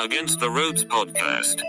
Against the Ropes podcast.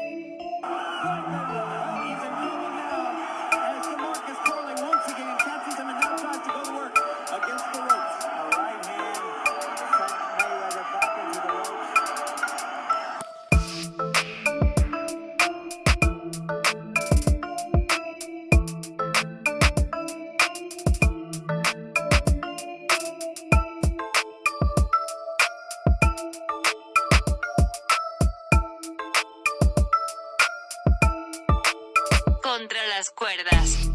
Contra las cuerdas.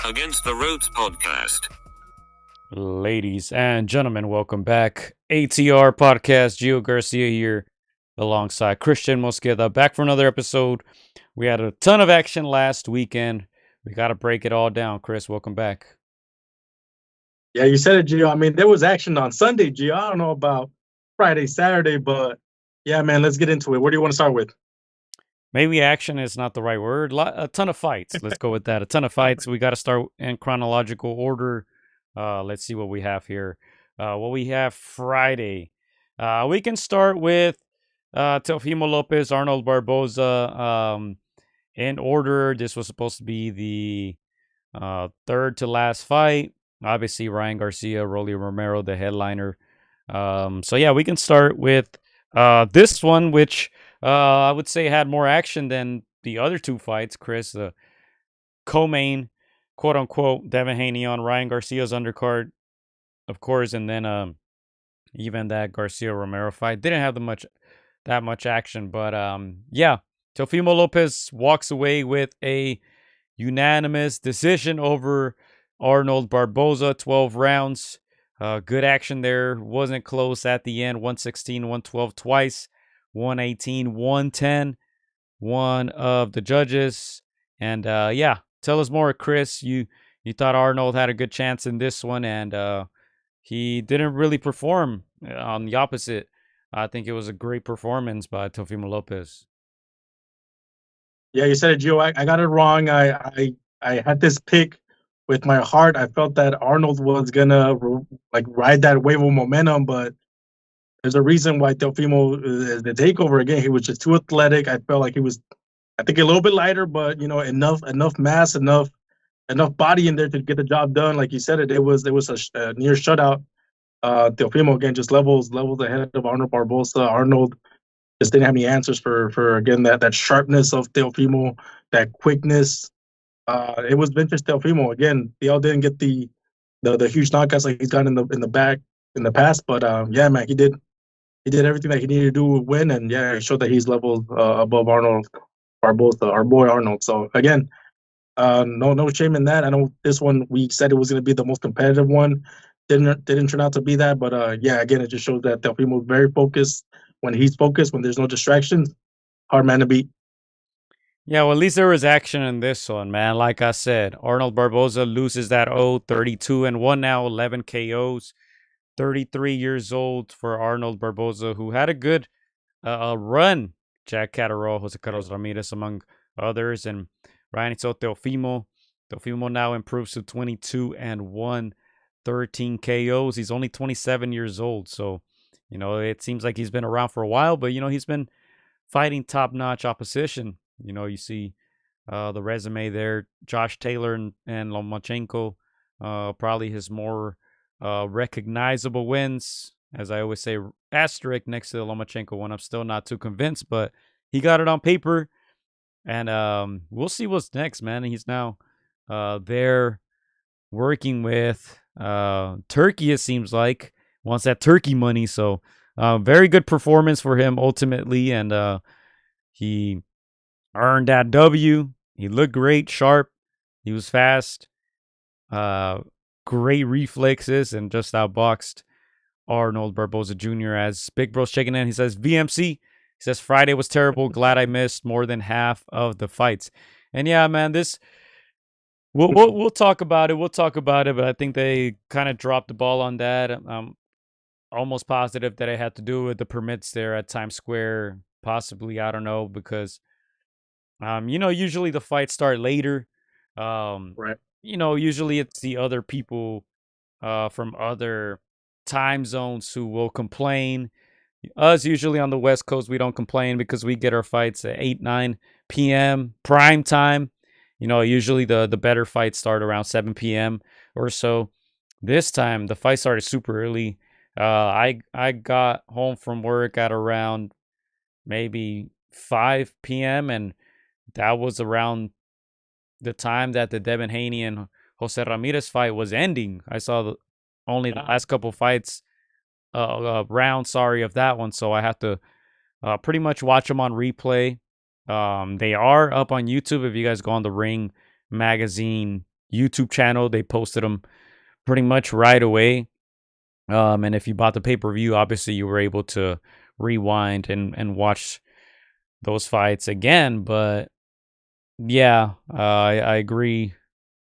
Against the Ropes podcast. Ladies and gentlemen, welcome back. AtR podcast, Gio Garcia here alongside Christian Mosqueda, back for another episode. We had a ton of action last weekend. We got to break it all down. Chris, welcome back. Yeah, you said it, Gio. I mean, there was action on Sunday, Gio. I don't know about Friday, Saturday, but yeah, man, let's get into it. Where do you want to start with? Maybe action is not the right word. A ton of fights. Let's go with that. A ton of fights. We got to start in chronological order. Let's see what we have here. What we have Friday. We can start with Teofimo Lopez, Arnold Barboza. In order, this was supposed to be the third to last fight. Obviously, Ryan Garcia, Romero, the headliner. So yeah, we can start with this one, which I would say had more action than the other two fights, Chris. The co-main, quote-unquote, Devin Haney on Ryan Garcia's undercard, of course, and then even that Garcia-Romero fight. Didn't have that much action, but yeah. Teofimo Lopez walks away with a unanimous decision over Arnold Barboza, 12 rounds. Good action there. Wasn't close at the end. 116, 112 twice. 118, 110. One of the judges. And yeah, tell us more, Chris. You thought Arnold had a good chance in this one, and he didn't really perform. On the opposite, I think it was a great performance by Teofimo Lopez. Yeah, you said it, Gio. I got it wrong. I had this pick with my heart. I felt that Arnold was gonna ride that wave of momentum, but there's a reason why Teofimo is the takeover again. He was just too athletic. I felt like he was, I think, a little bit lighter, but enough mass, enough body in there to get the job done. Like you said, it was a near shutout. Teofimo again just levels ahead of Arnold Barboza. Arnold just didn't have any answers for again that sharpness of Teofimo, that quickness. It was vintage Teofimo again. They all didn't get the huge knockouts like he's got in the past, but yeah, man, he did everything that he needed to do to win, and yeah, he showed that he's leveled above Arnold Barboza, our boy Arnold. So again, no shame in that. I know this one we said it was going to be the most competitive one. Didn't turn out to be that, but yeah, again, it just shows that Teofimo is very focused. When he's focused, when there's no distractions, hard man to beat. Yeah, well, at least there was action in this one, man. Like I said, Arnold Barboza loses that 32-1 now, 11 KOs. 33 years old for Arnold Barboza, who had a good run. Jack Catterall, Jose Carlos Ramirez, among others, and Ryan Teofimo. Teofimo now improves to 22-1, 13 KOs. He's only 27 years old, so It seems like he's been around for a while, but he's been fighting top-notch opposition. You see the resume there. Josh Taylor and Lomachenko, probably his more recognizable wins. As I always say, asterisk next to the Lomachenko one. I'm still not too convinced, but he got it on paper. And we'll see what's next, man. He's now there working with Turkey, it seems like. Wants that Turkey money. So very good performance for him ultimately. And he earned that W. He looked great, sharp. He was fast. Great reflexes and just outboxed Arnold Barboza Jr. As Big Bro's checking in. He says, VMC. He says, Friday was terrible. Glad I missed more than half of the fights. And yeah, man, this... We'll talk about it. We'll talk about it, but I think they kind of dropped the ball on that. I'm almost positive that it had to do with the permits there at Times Square. Possibly, I don't know, because usually the fights start later. Right. Usually it's the other people from other time zones who will complain. Us, usually on the West Coast, we don't complain because we get our fights at 8, 9 p.m. prime time. Usually the better fights start around 7 p.m. or so. This time, the fight started super early. I got home from work at around maybe 5 p.m. and that was around the time that the Devin Haney and Jose Ramirez fight was ending. I saw only the last couple fights rounds of that one, so I have to pretty much watch them on replay. They are up on YouTube. If you guys go on the Ring Magazine YouTube channel, they posted them pretty much right away. And if you bought the pay-per-view, obviously you were able to rewind and watch those fights again. But yeah, I agree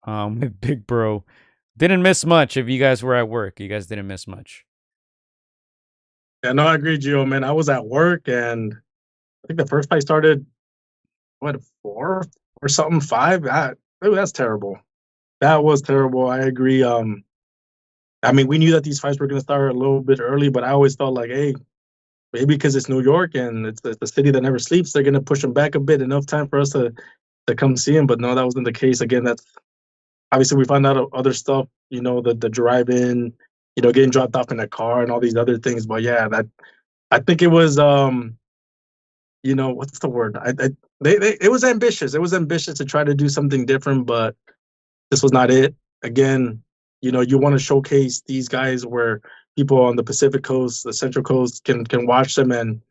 with Big Bro. Didn't miss much. If you guys were at work, you guys didn't miss much. Yeah, no, I agree, Gio, man. I was at work, and I think the first fight started, 4 or something, 5? That's terrible. That was terrible. I agree. I mean, we knew that these fights were going to start a little bit early, but I always felt like, hey, maybe because it's New York and it's the city that never sleeps, they're going to push them back a bit, enough time for us to come see him. But no, that wasn't the case. Again, that's obviously we found out other stuff, the drive-in, getting dropped off in a car and all these other things. But yeah, I think it was, what's the word? It was ambitious. It was ambitious to try to do something different, but this was not it. Again, you want to showcase these guys where people on the Pacific Coast, the Central Coast can watch them, and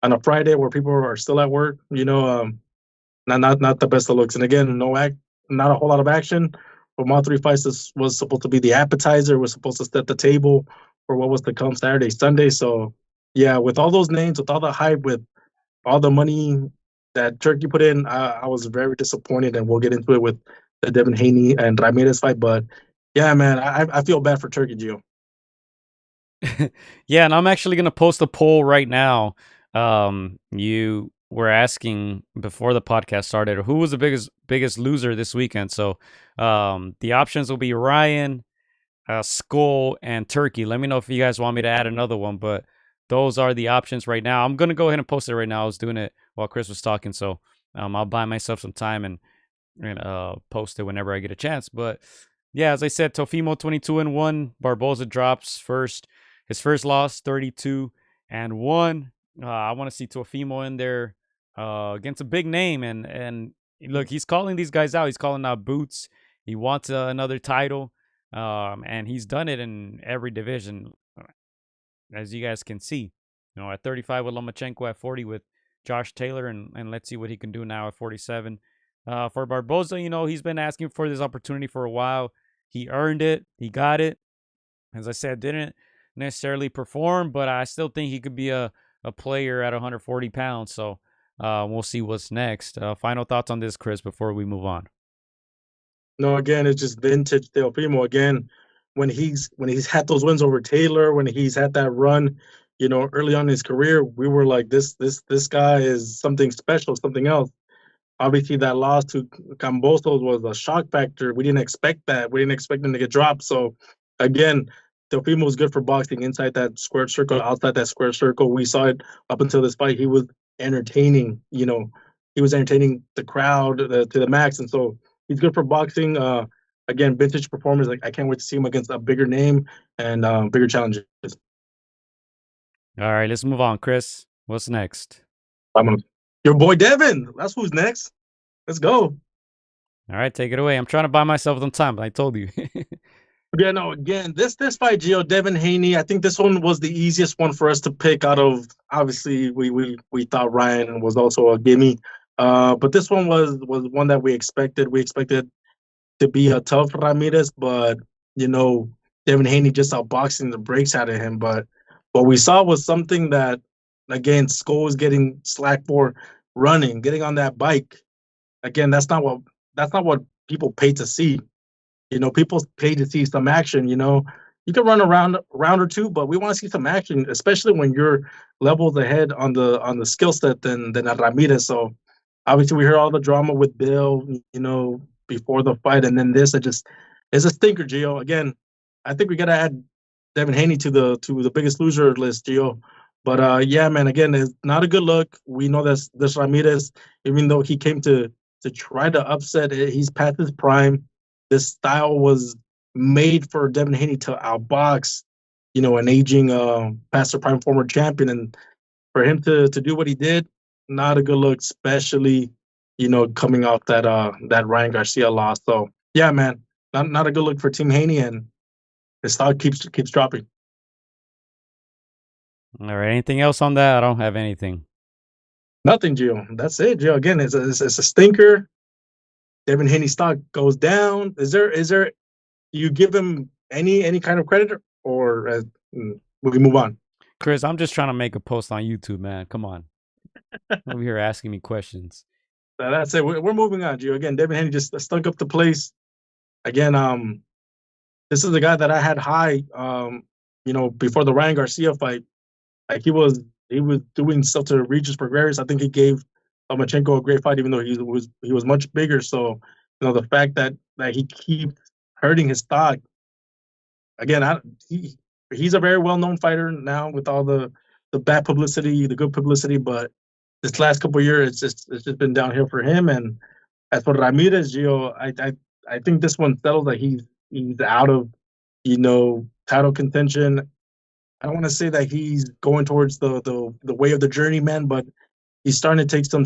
on a Friday where people are still at work, not the best of looks. And again, not a whole lot of action. From all 3 fights, this was supposed to be the appetizer. Was supposed to set the table for what was to come Saturday, Sunday. So yeah, with all those names, with all the hype, with all the money that Turkey put in, I was very disappointed, and we'll get into it with the Devin Haney and Ramirez fight. But yeah, man, I feel bad for Turkey, Gio. Yeah, and I'm actually going to post a poll right now. You were asking before the podcast started, who was the biggest loser this weekend? So the options will be Ryan, Scull, and Turkey. Let me know if you guys want me to add another one, but those are the options right now. I'm going to go ahead and post it right now. I was doing it while Chris was talking, so I'll buy myself some time and post it whenever I get a chance. But yeah, as I said, Teofimo 22-1. Barboza drops his first loss, 32-1. I want to see Teofimo in there against a big name, and look, he's calling these guys out. He's calling out Boots. He wants another title, and he's done it in every division, as you guys can see. At 35 with Lomachenko, at 40 with Josh Taylor, and let's see what he can do now at 47. For Barboza, he's been asking for this opportunity for a while. He earned it. He got it. As I said, didn't necessarily perform, but I still think he could be a player at 140 pounds. So we'll see what's next. Final thoughts on this, Chris, before we move on. No, again, it's just vintage Teofimo. Again, when he's had those wins over Taylor, when he's had that run, early on in his career, we were like, this guy is something special, something else. Obviously, that loss to Cambosos was a shock factor. We didn't expect that. We didn't expect him to get dropped. So, again, Teofimo was good for boxing inside that square circle, outside that square circle. We saw it up until this fight. He was entertaining. He was entertaining the crowd to the max, and so he's good for boxing. Again, vintage performance. Like I can't wait to see him against a bigger name and bigger challenges. All right, let's move on, Chris. What's next? Your boy Devin. That's who's next. Let's go. All right, take it away. I'm trying to buy myself some time. I told you. Yeah, no. Again, this fight, Gio, Devin Haney. I think this one was the easiest one for us to pick out of. Obviously, we thought Ryan was also a gimme, but this one was one that we expected. We expected to be a tough Ramirez, but Devin Haney just outboxing the brakes out of him. But what we saw was something that, again, Scull was getting slack for running, getting on that bike. Again, that's not what people pay to see. People pay to see some action. You can run around a round or two, but we want to see some action, especially when you're levels ahead on the skill set than a Ramirez. So obviously we heard all the drama with Bill, before the fight, and then this. It's a stinker, Gio. Again, I think we gotta add Devin Haney to the biggest loser list, Gio. But yeah, man. Again, it's not a good look. We know that this Ramirez, even though he came to try to upset it, he's past his prime. This style was made for Devin Haney to outbox, an aging past their prime former champion, and for him to do what he did, not a good look, especially coming off that Ryan Garcia loss. So yeah, man, not a good look for Team Haney, and his stock keeps dropping. All right, anything else on that? I don't have anything. Nothing, Gio. That's it, Gio. Again, it's a stinker. Devin Haney stock goes down. Is there you give him any kind of credit, or we move on? Chris, I'm just trying to make a post on YouTube, man. Come on. Over here asking me questions. That's it. We're moving on, Gio. Again, Devin Haney just stunk up the place. Again, this is the guy that I had high, before the Ryan Garcia fight. Like he was doing stuff to reach his progress. I think he gave Lomachenko a great fight, even though he was much bigger. So, the fact that he keeps hurting his stock. Again, he's a very well-known fighter now with all the bad publicity, the good publicity, but this last couple of years, it's just been downhill for him. And as for Ramirez, Gio, I think this one settles that he's out of title contention. I don't want to say that he's going towards the way of the journeyman, but he's starting to take some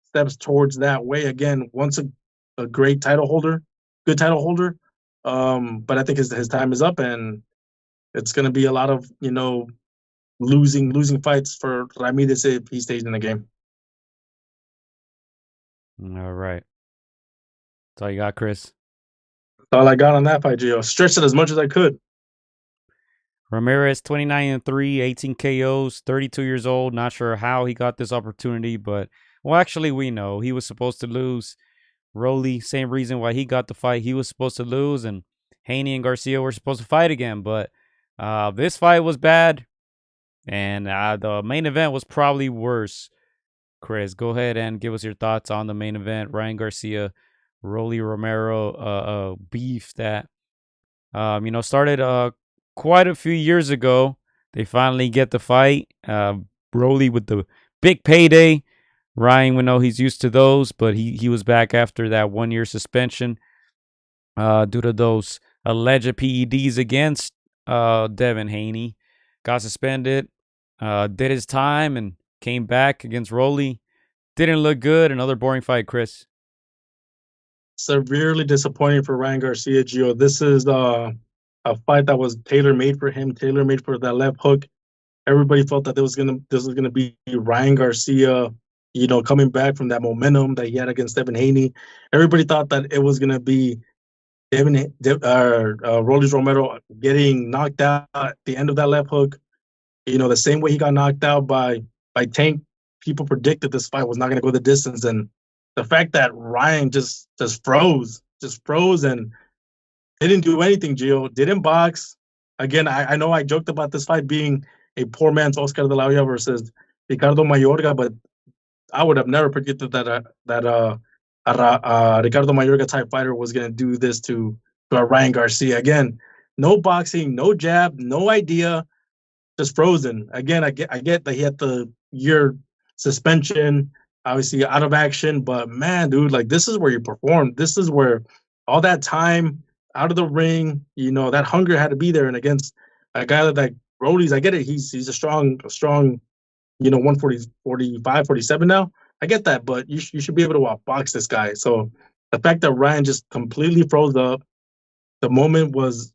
steps towards that way. Again, once a great title holder, good title holder, but I think his time is up, and it's going to be a lot of losing fights for Ramirez if he stays in the game. All right, that's all you got, Chris. That's all I got on that fight, Gio. Stretched it as much as I could. Ramirez, 29-3, 18 KOs, 32 years old. Not sure how he got this opportunity, but actually we know he was supposed to lose. Rolly, same reason why he got the fight. He was supposed to lose, and Haney and Garcia were supposed to fight again. But this fight was bad, and the main event was probably worse. Chris, go ahead and give us your thoughts on the main event. Ryan Garcia, Rolly Romero beef that started quite a few years ago. They finally get the fight. Rolly with the big payday. Ryan, we know he's used to those, but he was back after that 1-year suspension due to those alleged PEDs against Devin Haney. Got suspended, did his time, and came back against Rolly. Didn't look good. Another boring fight, Chris. Severely disappointing for Ryan Garcia, Gio. This is a fight that was tailor-made for him, tailor-made for that left hook. Everybody felt that this was gonna be Ryan Garcia, coming back from that momentum that he had against Devin Haney. Everybody thought that it was gonna be Rolly Romero getting knocked out at the end of that left hook. The same way he got knocked out by Tank. People predicted this fight was not gonna go the distance, and the fact that Ryan just froze and didn't do anything, Gio. Didn't box. Again, I know I joked about this fight being a poor man's Oscar de la Hoya versus Ricardo Mayorga, but I would have never predicted that Ricardo Mayorga type fighter was going to do this to Ryan Garcia. Again, no boxing, no jab, no idea, just frozen. Again, I get that he had the year suspension, obviously out of action, but man, dude, like this is where you performed. This is where all that time out of the ring, that hunger had to be there. And against a guy like Rollies, I get it. He's a strong, 140, 45, 47 now. I get that, but you should be able to outbox this guy. So the fact that Ryan just completely froze up, the moment was,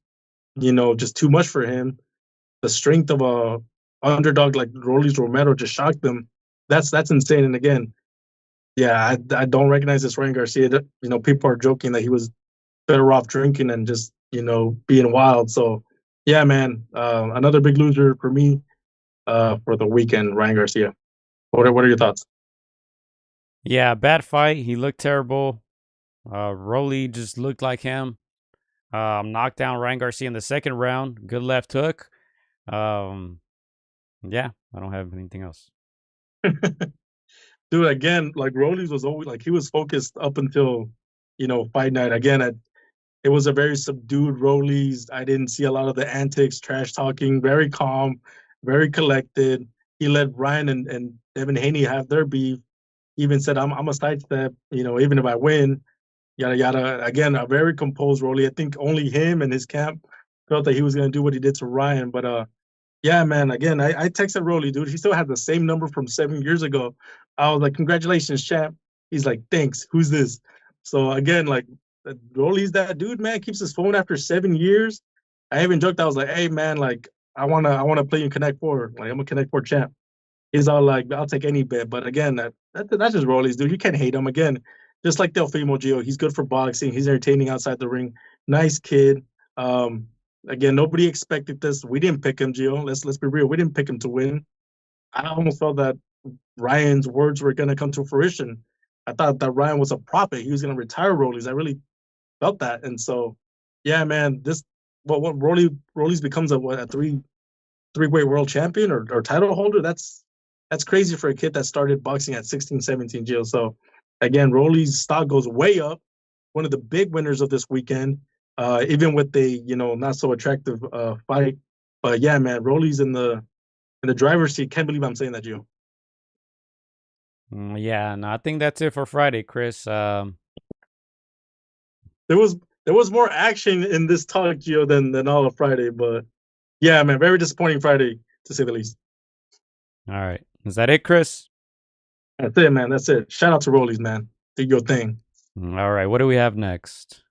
just too much for him. The strength of a underdog like Rollies Romero just shocked them. That's insane. And again, yeah, I don't recognize this Ryan Garcia. People are joking that he was better off drinking and just being wild. So yeah, man, another big loser for me for the weekend, Ryan Garcia. What are your thoughts? Yeah, bad fight. He looked terrible. Rolly just looked like him. Knocked down Ryan Garcia in the second round. Good left hook. Yeah, I don't have anything else. Dude, again, like Rollies was always like he was focused up until fight night. Again, it was a very subdued Rollies. I didn't see a lot of the antics, trash talking. Very calm, very collected. He let Ryan and Devin Haney have their beef. Even said, "I'm a sidestep. Even if I win, yada yada." Again, a very composed Rolly. I think only him and his camp felt that he was gonna do what he did to Ryan. But yeah, man. Again, I texted Rolly, dude. He still had the same number from 7 years ago. I was like, "Congratulations, champ." He's like, "Thanks. Who's this?" So again, like Rolly's that dude, man. Keeps his phone after 7 years. I even joked. I was like, "Hey, man, like I wanna play in Connect Four. Like I'm a Connect Four champ." He's all like, "I'll take any bet." But again, that's just Rollies, dude. You can't hate him. Again, just like Teofimo Gio, he's good for boxing. He's entertaining outside the ring. Nice kid. Um, Again, nobody expected this. We didn't pick him, Gio. Let's be real. We didn't pick him to win. I almost felt that Ryan's words were gonna come to fruition. I thought that Ryan was a prophet. He was gonna retire Rollies. I really felt that. And so, yeah, man, what Rollies becomes a three-weight world champion or title holder. That's crazy for a kid that started boxing at 16, 17, Jill. So again, Rolly's stock goes way up. One of the big winners of this weekend, even with the not so attractive fight. But yeah, man, Rolly's in the driver's seat. Can't believe I'm saying that, Jill. Yeah, no, I think that's it for Friday, Chris. There was more action in this talk, Gio, than all of Friday. But yeah, man, very disappointing Friday to say the least. All right. Is that it, Chris? That's it, man. That's it. Shout out to Rollies, man. Do your thing. All right. What do we have next?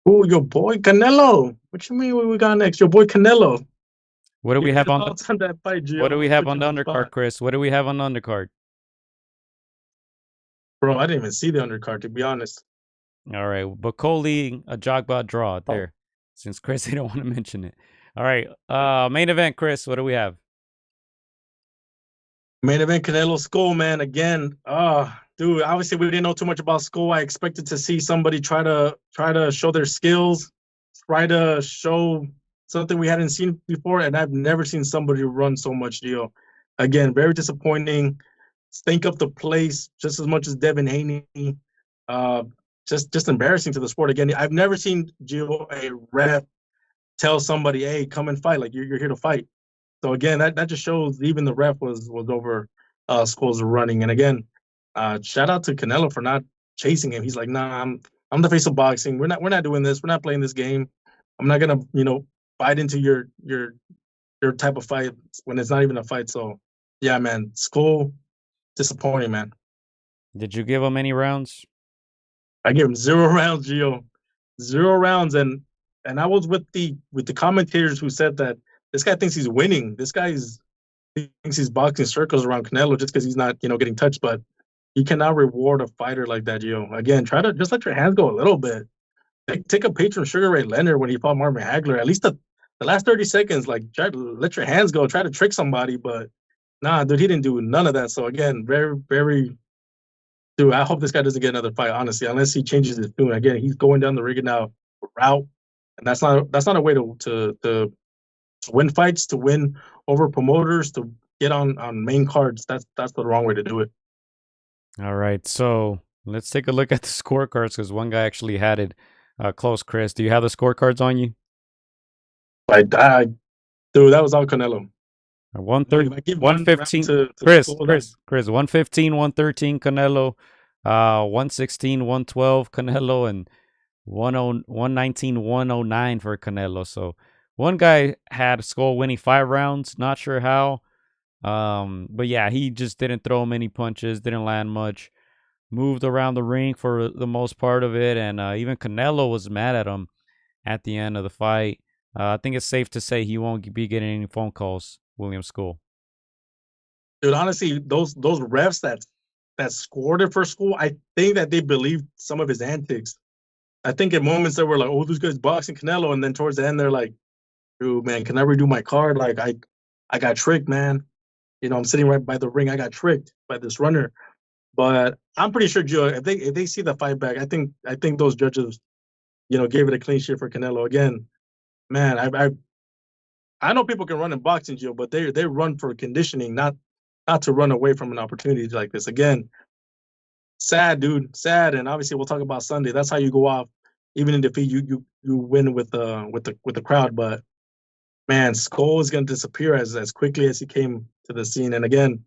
Oh, your boy Canelo. What you mean? What we got next? Your boy Canelo. What do we have on that fight, Gio? What do we have on the undercard, Chris? What do we have on the undercard? Bro, I didn't even see the undercard, to be honest. All right. Bacoli, a Jogba draw there. Since Chris didn't want to mention it. All right. Main event, Chris. What do we have? Main event Canelo Scull, man. Again, dude, obviously we didn't know too much about Scull. I expected to see somebody try to show their skills, try to show something we hadn't seen before, and I've never seen somebody run so much, Gio. Again, very disappointing. Stink up the place just as much as Devin Haney. Just embarrassing to the sport. Again, I've never seen Gio a ref tell somebody, "Hey, come and fight. Like you're here to fight." So again, that just shows even the ref was over Skull's running. And again, shout out to Canelo for not chasing him. He's like, "Nah, I'm the face of boxing. We're not doing this. We're not playing this game. I'm not gonna fight into your type of fight when it's not even a fight." So yeah, man, Skull disappointing, man. Did you give him any rounds? I gave him 0 rounds, Gio. 0 rounds, and I was with the commentators who said that this guy thinks he's winning. This guy thinks he's boxing circles around Canelo just because he's not, getting touched. But you cannot reward a fighter like that, Gio. Again, try to just let your hands go a little bit. Take a page from Sugar Ray Leonard when he fought Marvin Hagler. At least the last 30 seconds, like try to let your hands go. Try to trick somebody, but nah, dude, he didn't do none of that. So again, very, very. Dude, I hope this guy doesn't get another fight, honestly, unless he changes his tune. Again, he's going down the ring now route, and that's not a way to win fights, to win over promoters, to get on main cards. That's the wrong way to do it. All right, so let's take a look at the scorecards because one guy actually had it close. Chris, do you have the scorecards on you? Dude, that was all Canelo. 130, If I give one round 115. to Chris, Scull, Chris, Chris. 115, 113 Canelo. 116, 112 Canelo, and 119, 109 for Canelo. So one guy had Scull winning 5 rounds. Not sure how. But yeah, he just didn't throw many punches, didn't land much, moved around the ring for the most part of it, and even Canelo was mad at him at the end of the fight. I think it's safe to say he won't be getting any phone calls, William Scull. dude, honestly, those refs that scored it for Scull, I think that they believed some of his antics. I think at moments they were like, "Oh, this guy's boxing Canelo," and then towards the end they're like, "Dude, man, can I redo my card? Like, I got tricked, man. You know, I'm sitting right by the ring. I got tricked by this runner." But I'm pretty sure, Joe, if they see the fight back, I think those judges, gave it a clean sheet for Canelo again. Man, I know people can run in boxing, Joe, but they run for conditioning, not to run away from an opportunity like this. Again, sad, dude, sad, and obviously we'll talk about Sunday. That's how you go off, even in defeat. You win with the crowd, but man, Skull is going to disappear as quickly as he came to the scene. And again,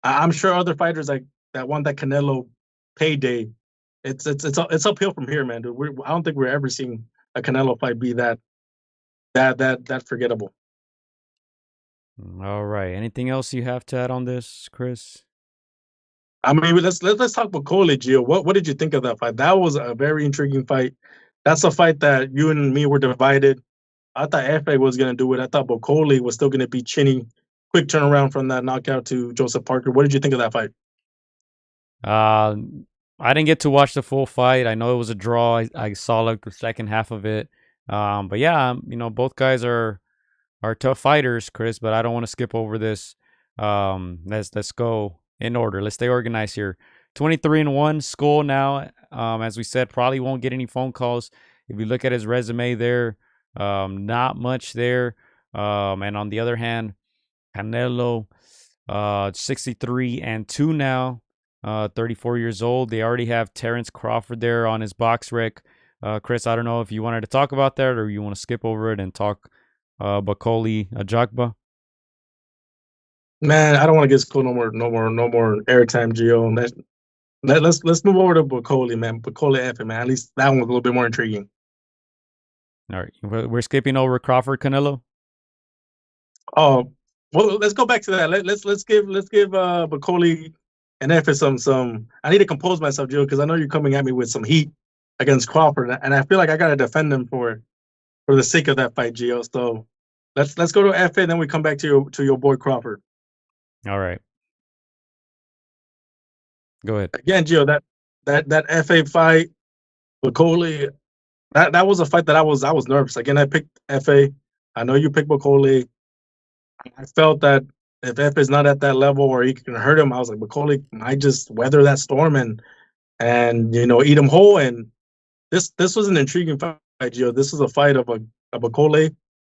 I'm sure other fighters like that want that Canelo payday. It's uphill from here, man. Dude. I don't think we're ever seeing a Canelo fight be that forgettable. All right. Anything else you have to add on this, Chris? I mean, let's talk about Cole, Gio. What did you think of that fight? That was a very intriguing fight. That's a fight that you and me were divided. I thought Efe was going to do it. I thought Bokoli was still going to be chinny. Quick turnaround from that knockout to Joseph Parker. What did you think of that fight? Uh, I didn't get to watch the full fight. I know it was a draw. I saw like the second half of it. But yeah, both guys are tough fighters, Chris. But I don't want to skip over this. Let's go in order. Let's stay organized here. 23-1 Scull now. As we said, probably won't get any phone calls. If you look at his resume there, not much there. And on the other hand, Canelo, 63-2 now, 34 years old. They already have Terrence Crawford there on his box rec. Chris, I don't know if you wanted to talk about that or you want to skip over it and talk Bakoli Ajagba. Man, I don't want to get Skull no more airtime, Gio. Let's move over to Bokoli, man. Bokoli F, man. At least that one was a little bit more intriguing. All right, we're skipping over Crawford Canelo. Oh, well, let's go back to that. Let's give Bokoli and F some. I need to compose myself, Gio, because I know you're coming at me with some heat against Crawford, and I feel like I gotta defend him for the sake of that fight, Gio. So let's go to F, and then we come back to your boy Crawford. All right, go ahead. Again, Gio, that FA fight, Bokoli, that was a fight that I was nervous. Again, I picked FA. I know you picked Bokoli. I felt that if F is not at that level or he can hurt him, I was like, Bokoli might just weather that storm and eat him whole. And this was an intriguing fight, Gio. This was a fight of a Bokoli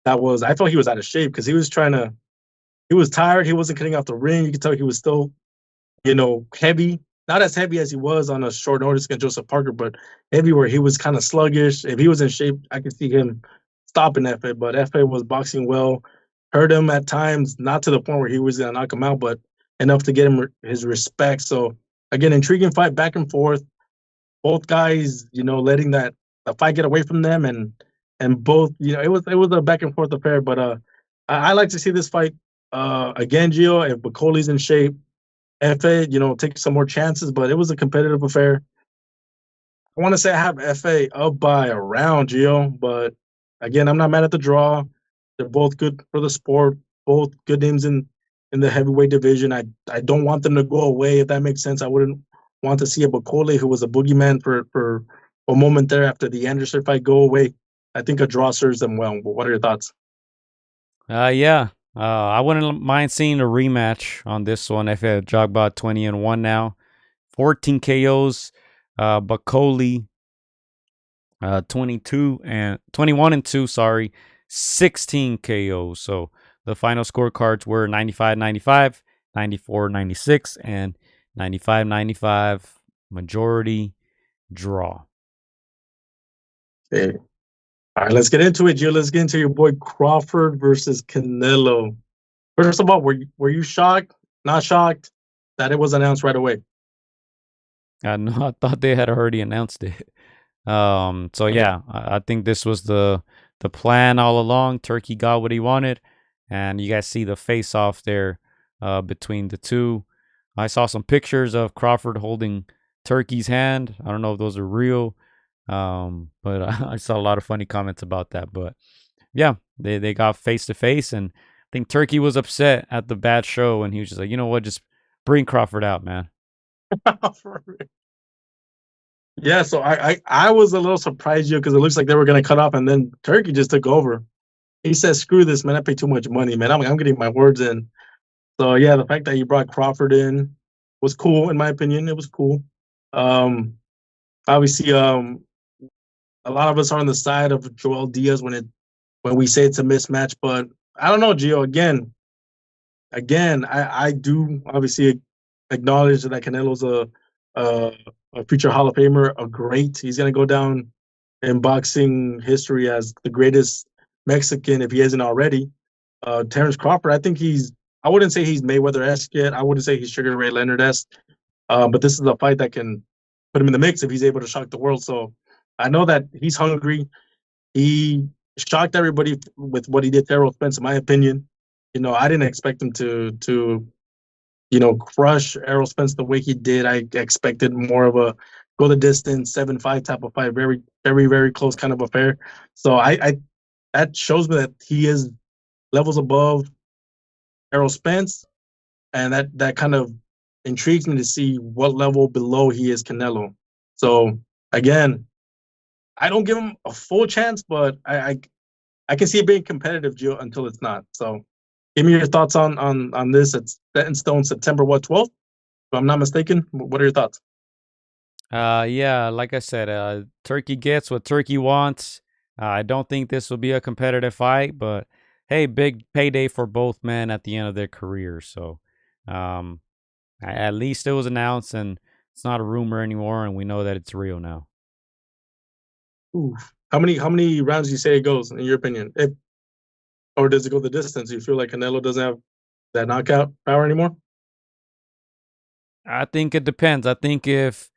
that was, I felt he was out of shape because he was tired. He wasn't getting off the ring. You could tell he was still, heavy. Not as heavy as he was on a short notice against Joseph Parker, but heavy where he was kind of sluggish. If he was in shape, I could see him stopping FA, but FA was boxing well. Hurt him at times, not to the point where he was going to knock him out, but enough to get him his respect. So, again, intriguing fight back and forth. Both guys, letting the fight get away from them, and both, it was a back and forth affair. But I like to see this fight again, Gio. If Bokoli's in shape, FA, take some more chances, but it was a competitive affair. I want to say I have FA up by a round, Gio, but again, I'm not mad at the draw. They're both good for the sport, both good names in the heavyweight division. I don't want them to go away, if that makes sense. I wouldn't want to see a Bokoli, who was a boogeyman for a moment there after the Anderson fight, go away. I think a draw serves them well. But what are your thoughts? Yeah. I wouldn't mind seeing a rematch on this one. I've had Jogba 20-1 now, 14 KOs. Bakoli 21-2, sorry, 16 KOs. So the final scorecards were 95-95, 94-96, and 95-95 majority draw. Hey, All right, let's get into it, Gio. Let's get into your boy Crawford versus Canelo. First of all, were you shocked, not shocked that it was announced right away? No, I thought they had already announced it. So yeah, I think this was the plan all along. Turkey got what he wanted, and you guys see the face off there between the two. I saw some pictures of Crawford holding Turkey's hand. I don't know if those are real, but I saw a lot of funny comments about that. But yeah, they got face to face, and I think Turkey was upset at the bad show, and he was just like, you know what, just bring Crawford out, man. Yeah, so I was a little surprised, Gio, because it looks like they were gonna cut off, and then Turkey just took over. He said, "Screw this, man! I pay too much money, man. I'm getting my words in." So yeah, the fact that you brought Crawford in was cool, in my opinion. It was cool. Um, Obviously, a lot of us are on the side of Joel Diaz when we say it's a mismatch, but I don't know, Gio. Again, I do obviously acknowledge that Canelo's a future Hall of Famer, a great. He's gonna go down in boxing history as the greatest Mexican if he isn't already. Terrence Crawford, I think I wouldn't say he's Mayweather-esque yet. I wouldn't say he's Sugar Ray Leonard-esque. But this is a fight that can put him in the mix if he's able to shock the world. So I know that he's hungry. He shocked everybody with what he did to Errol Spence, in my opinion. I didn't expect him to crush Errol Spence the way he did. I expected more of a go the distance, 7-5 type of fight, very, very, very close kind of affair. So I that shows me that he is levels above Errol Spence, and that kind of intrigues me to see what level below he is Canelo. So again, I don't give him a full chance, but I can see it being competitive, Gio, until it's not. So give me your thoughts on this. It's set in stone September 12th, if I'm not mistaken. What are your thoughts? Yeah, like I said, Turkey gets what Turkey wants. I don't think this will be a competitive fight, but hey, big payday for both men at the end of their career. So, um, at least it was announced, and it's not a rumor anymore, and we know that it's real now. Ooh. How many rounds do you say it goes, in your opinion? Or does it go the distance? Do you feel like Canelo doesn't have that knockout power anymore? I think it depends. I think if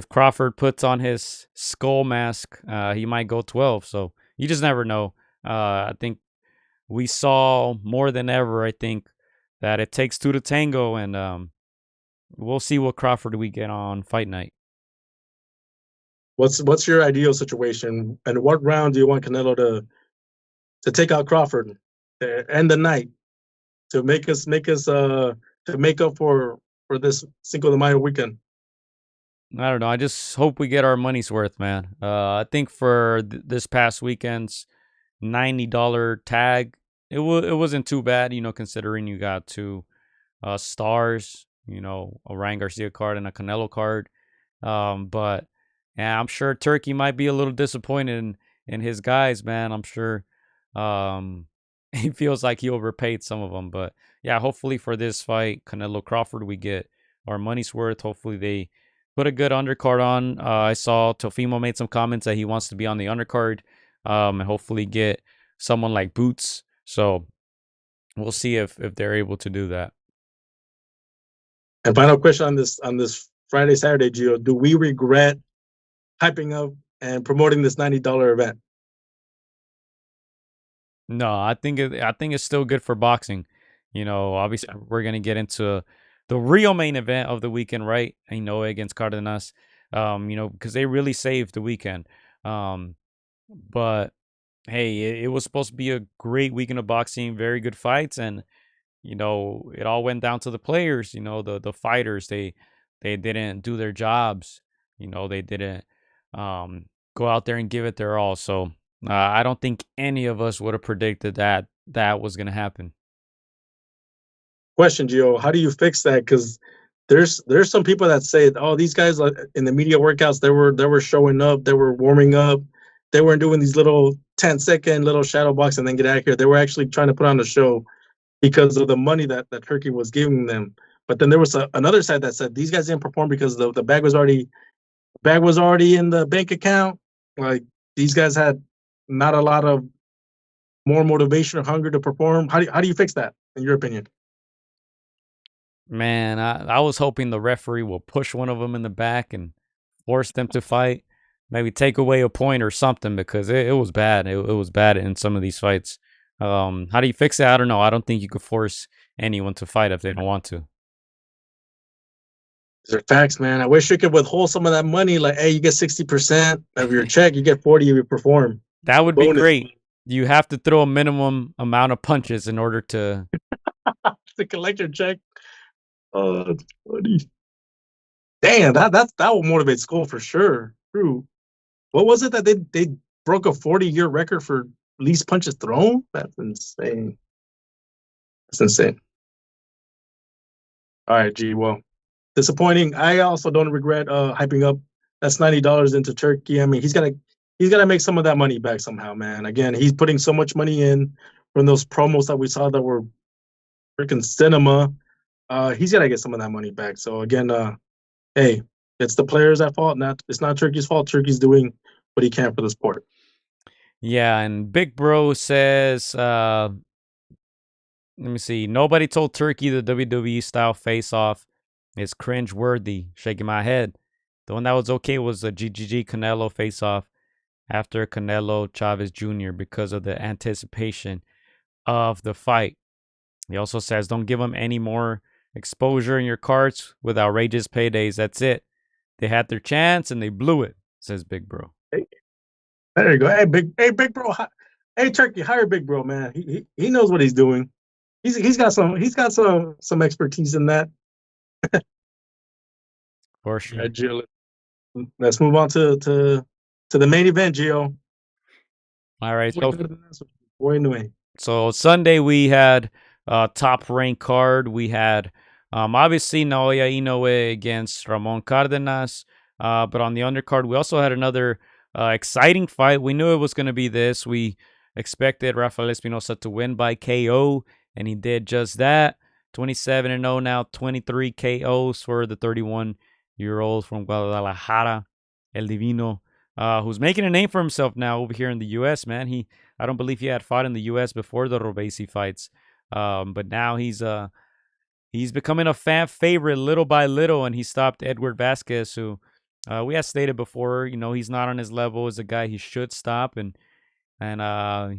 Crawford puts on his skull mask, he might go 12. So you just never know. I think we saw more than ever. I think that it takes two to tango, and we'll see what Crawford we get on fight night. What's your ideal situation, and what round do you want Canelo to take out Crawford to end the night to make us to make up for this Cinco de Mayo weekend? I don't know. I just hope we get our money's worth, man. I think for this past weekend's $90 tag, it wasn't too bad, considering you got two stars, a Ryan Garcia card and a Canelo card. But yeah, I'm sure Turkey might be a little disappointed in his guys, man. I'm sure he feels like he overpaid some of them. But yeah, hopefully for this fight, Canelo Crawford, we get our money's worth. Hopefully they put a good undercard on. I saw Teofimo made some comments that he wants to be on the undercard, and hopefully get someone like Boots. So we'll see if they're able to do that. And final question on this Friday Saturday, Gio, do we regret hyping up and promoting this $90 event? No, I think it's still good for boxing. Obviously we're gonna get into the real main event of the weekend, right? Inoue against Cardenas. Because they really saved the weekend. But hey, it was supposed to be a great weekend of boxing, very good fights, and it all went down to the players. The fighters, they didn't do their jobs. They didn't go out there and give it their all. So I don't think any of us would have predicted that was going to happen. Question, Gio, how do you fix that? Because there's some people that say, oh, these guys in the media workouts, they were showing up, they were warming up, they weren't doing these little 10-second little shadow box and then get out of here. They were actually trying to put on a show because of the money that Turkey was giving them. But then there was another side that said these guys didn't perform because the bag was already in the bank account. Like these guys had not a lot of more motivation or hunger to perform. How do you fix that, in your opinion? Man, I was hoping the referee will push one of them in the back and force them to fight. Maybe take away a point or something because it was bad. It was bad in some of these fights. How do you fix it? I don't know. I don't think you could force anyone to fight if they don't want to. These are facts, man. I wish you could withhold some of that money. Like, hey, you get 60% of your check. You get 40 if you perform. That would be Bonus. great. You have to throw a minimum amount of punches in order to To collect your check. Oh, that's funny. Damn, that will motivate Skull for sure. True. What was it that they broke a 40-year record for least punches thrown? That's insane. That's insane. All right, G. Well, disappointing. I also don't regret hyping up. That's $90 into Turkey. I mean, he's gotta make some of that money back somehow, man. Again, he's putting so much money in from those promos that we saw that were freaking cinema. He's gotta get some of that money back. So again, hey, it's the players at fault. It's not Turkey's fault. Turkey's doing what he can for the sport. Yeah, and Big Bro says, let me see. Nobody told Turkey the WWE style face off is cringe worthy. Shaking my head. The one that was okay was the GGG Canelo face off after Canelo Chavez Jr. because of the anticipation of the fight. He also says, don't give them any more exposure in your cards with outrageous paydays. That's it. They had their chance and they blew it, says Big Bro. Hey, there you go. Hey, big bro. Hey, Turkey, hire Big Bro, man. He knows what he's doing. He's got some expertise in that. For sure. Right, Gio, let's move on to the main event, Gio. All right. So Sunday we had top ranked card. We had obviously Naoya Inoue against Ramon Cardenas. But on the undercard, we also had another exciting fight. We knew it was going to be this. We expected Rafael Espinoza to win by KO, and he did just that. 27-0 now, 23 KOs for the 31-year-old from Guadalajara, El Divino, who's making a name for himself now over here in the U.S., man. I don't believe he had fought in the U.S. before the Robesi fights, but now he's becoming a fan favorite little by little, and he stopped Edward Vazquez, who we had stated before, he's not on his level as a guy he should stop, and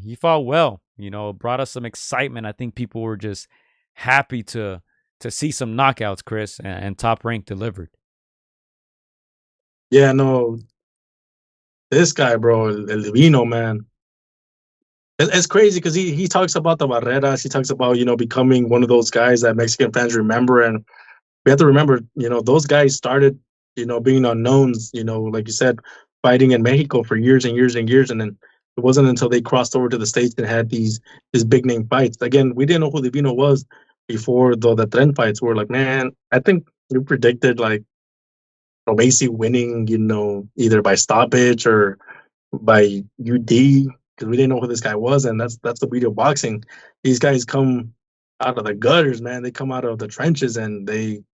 he fought well. Brought us some excitement. I think people were just happy to see some knockouts, Chris, and Top Rank delivered. Yeah, no, this guy, bro, El Divino, man. It's crazy because he talks about the barreras. He talks about, becoming one of those guys that Mexican fans remember. And we have to remember, those guys started, being unknowns, like you said, fighting in Mexico for years and years and years. And then it wasn't until they crossed over to the States and had these big name fights. Again, we didn't know who Divino was before the trend fights. We're like, man, I think we predicted like Robesi winning, either by stoppage or by UD, because we didn't know who this guy was, and that's the beauty of boxing. These guys come out of the gutters, man. They come out of the trenches, and they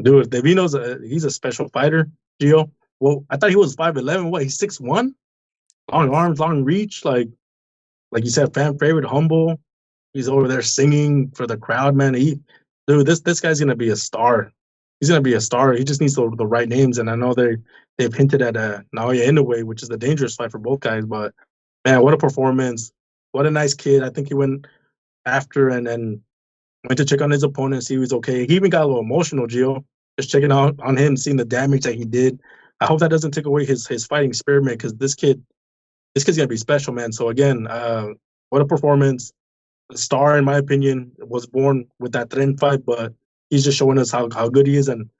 do it. Divino's he's a special fighter, Gio. Well, I thought he was 5'11". What? He's 6'1". Long arms, long reach, like you said, fan favorite, humble. He's over there singing for the crowd, man. This guy's gonna be a star. He's gonna be a star. He just needs the right names, and I know they've hinted at Naoya Inoue, which is a dangerous fight for both guys. But man, what a performance! What a nice kid. I think he went after and then went to check on his opponent, see he was okay. He even got a little emotional, Gio, just checking out on him, seeing the damage that he did. I hope that doesn't take away his fighting spirit, man, because this kid's gonna be special, man. So again, what a performance! The star, in my opinion, was born with that trend fight, but he's just showing us how good he is. And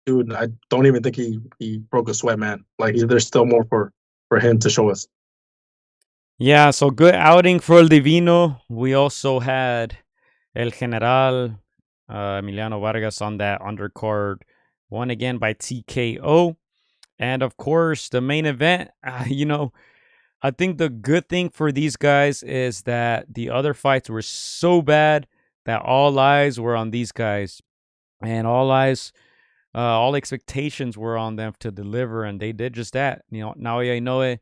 dude, I don't even think he broke a sweat, man. Like there's still more for him to show us. Yeah, so good outing for El Divino. We also had El General Emiliano Vargas on that undercard, won again by TKO. And of course, the main event, I think the good thing for these guys is that the other fights were so bad that all eyes were on these guys, and all expectations were on them to deliver, and they did just that. Naoya Inoue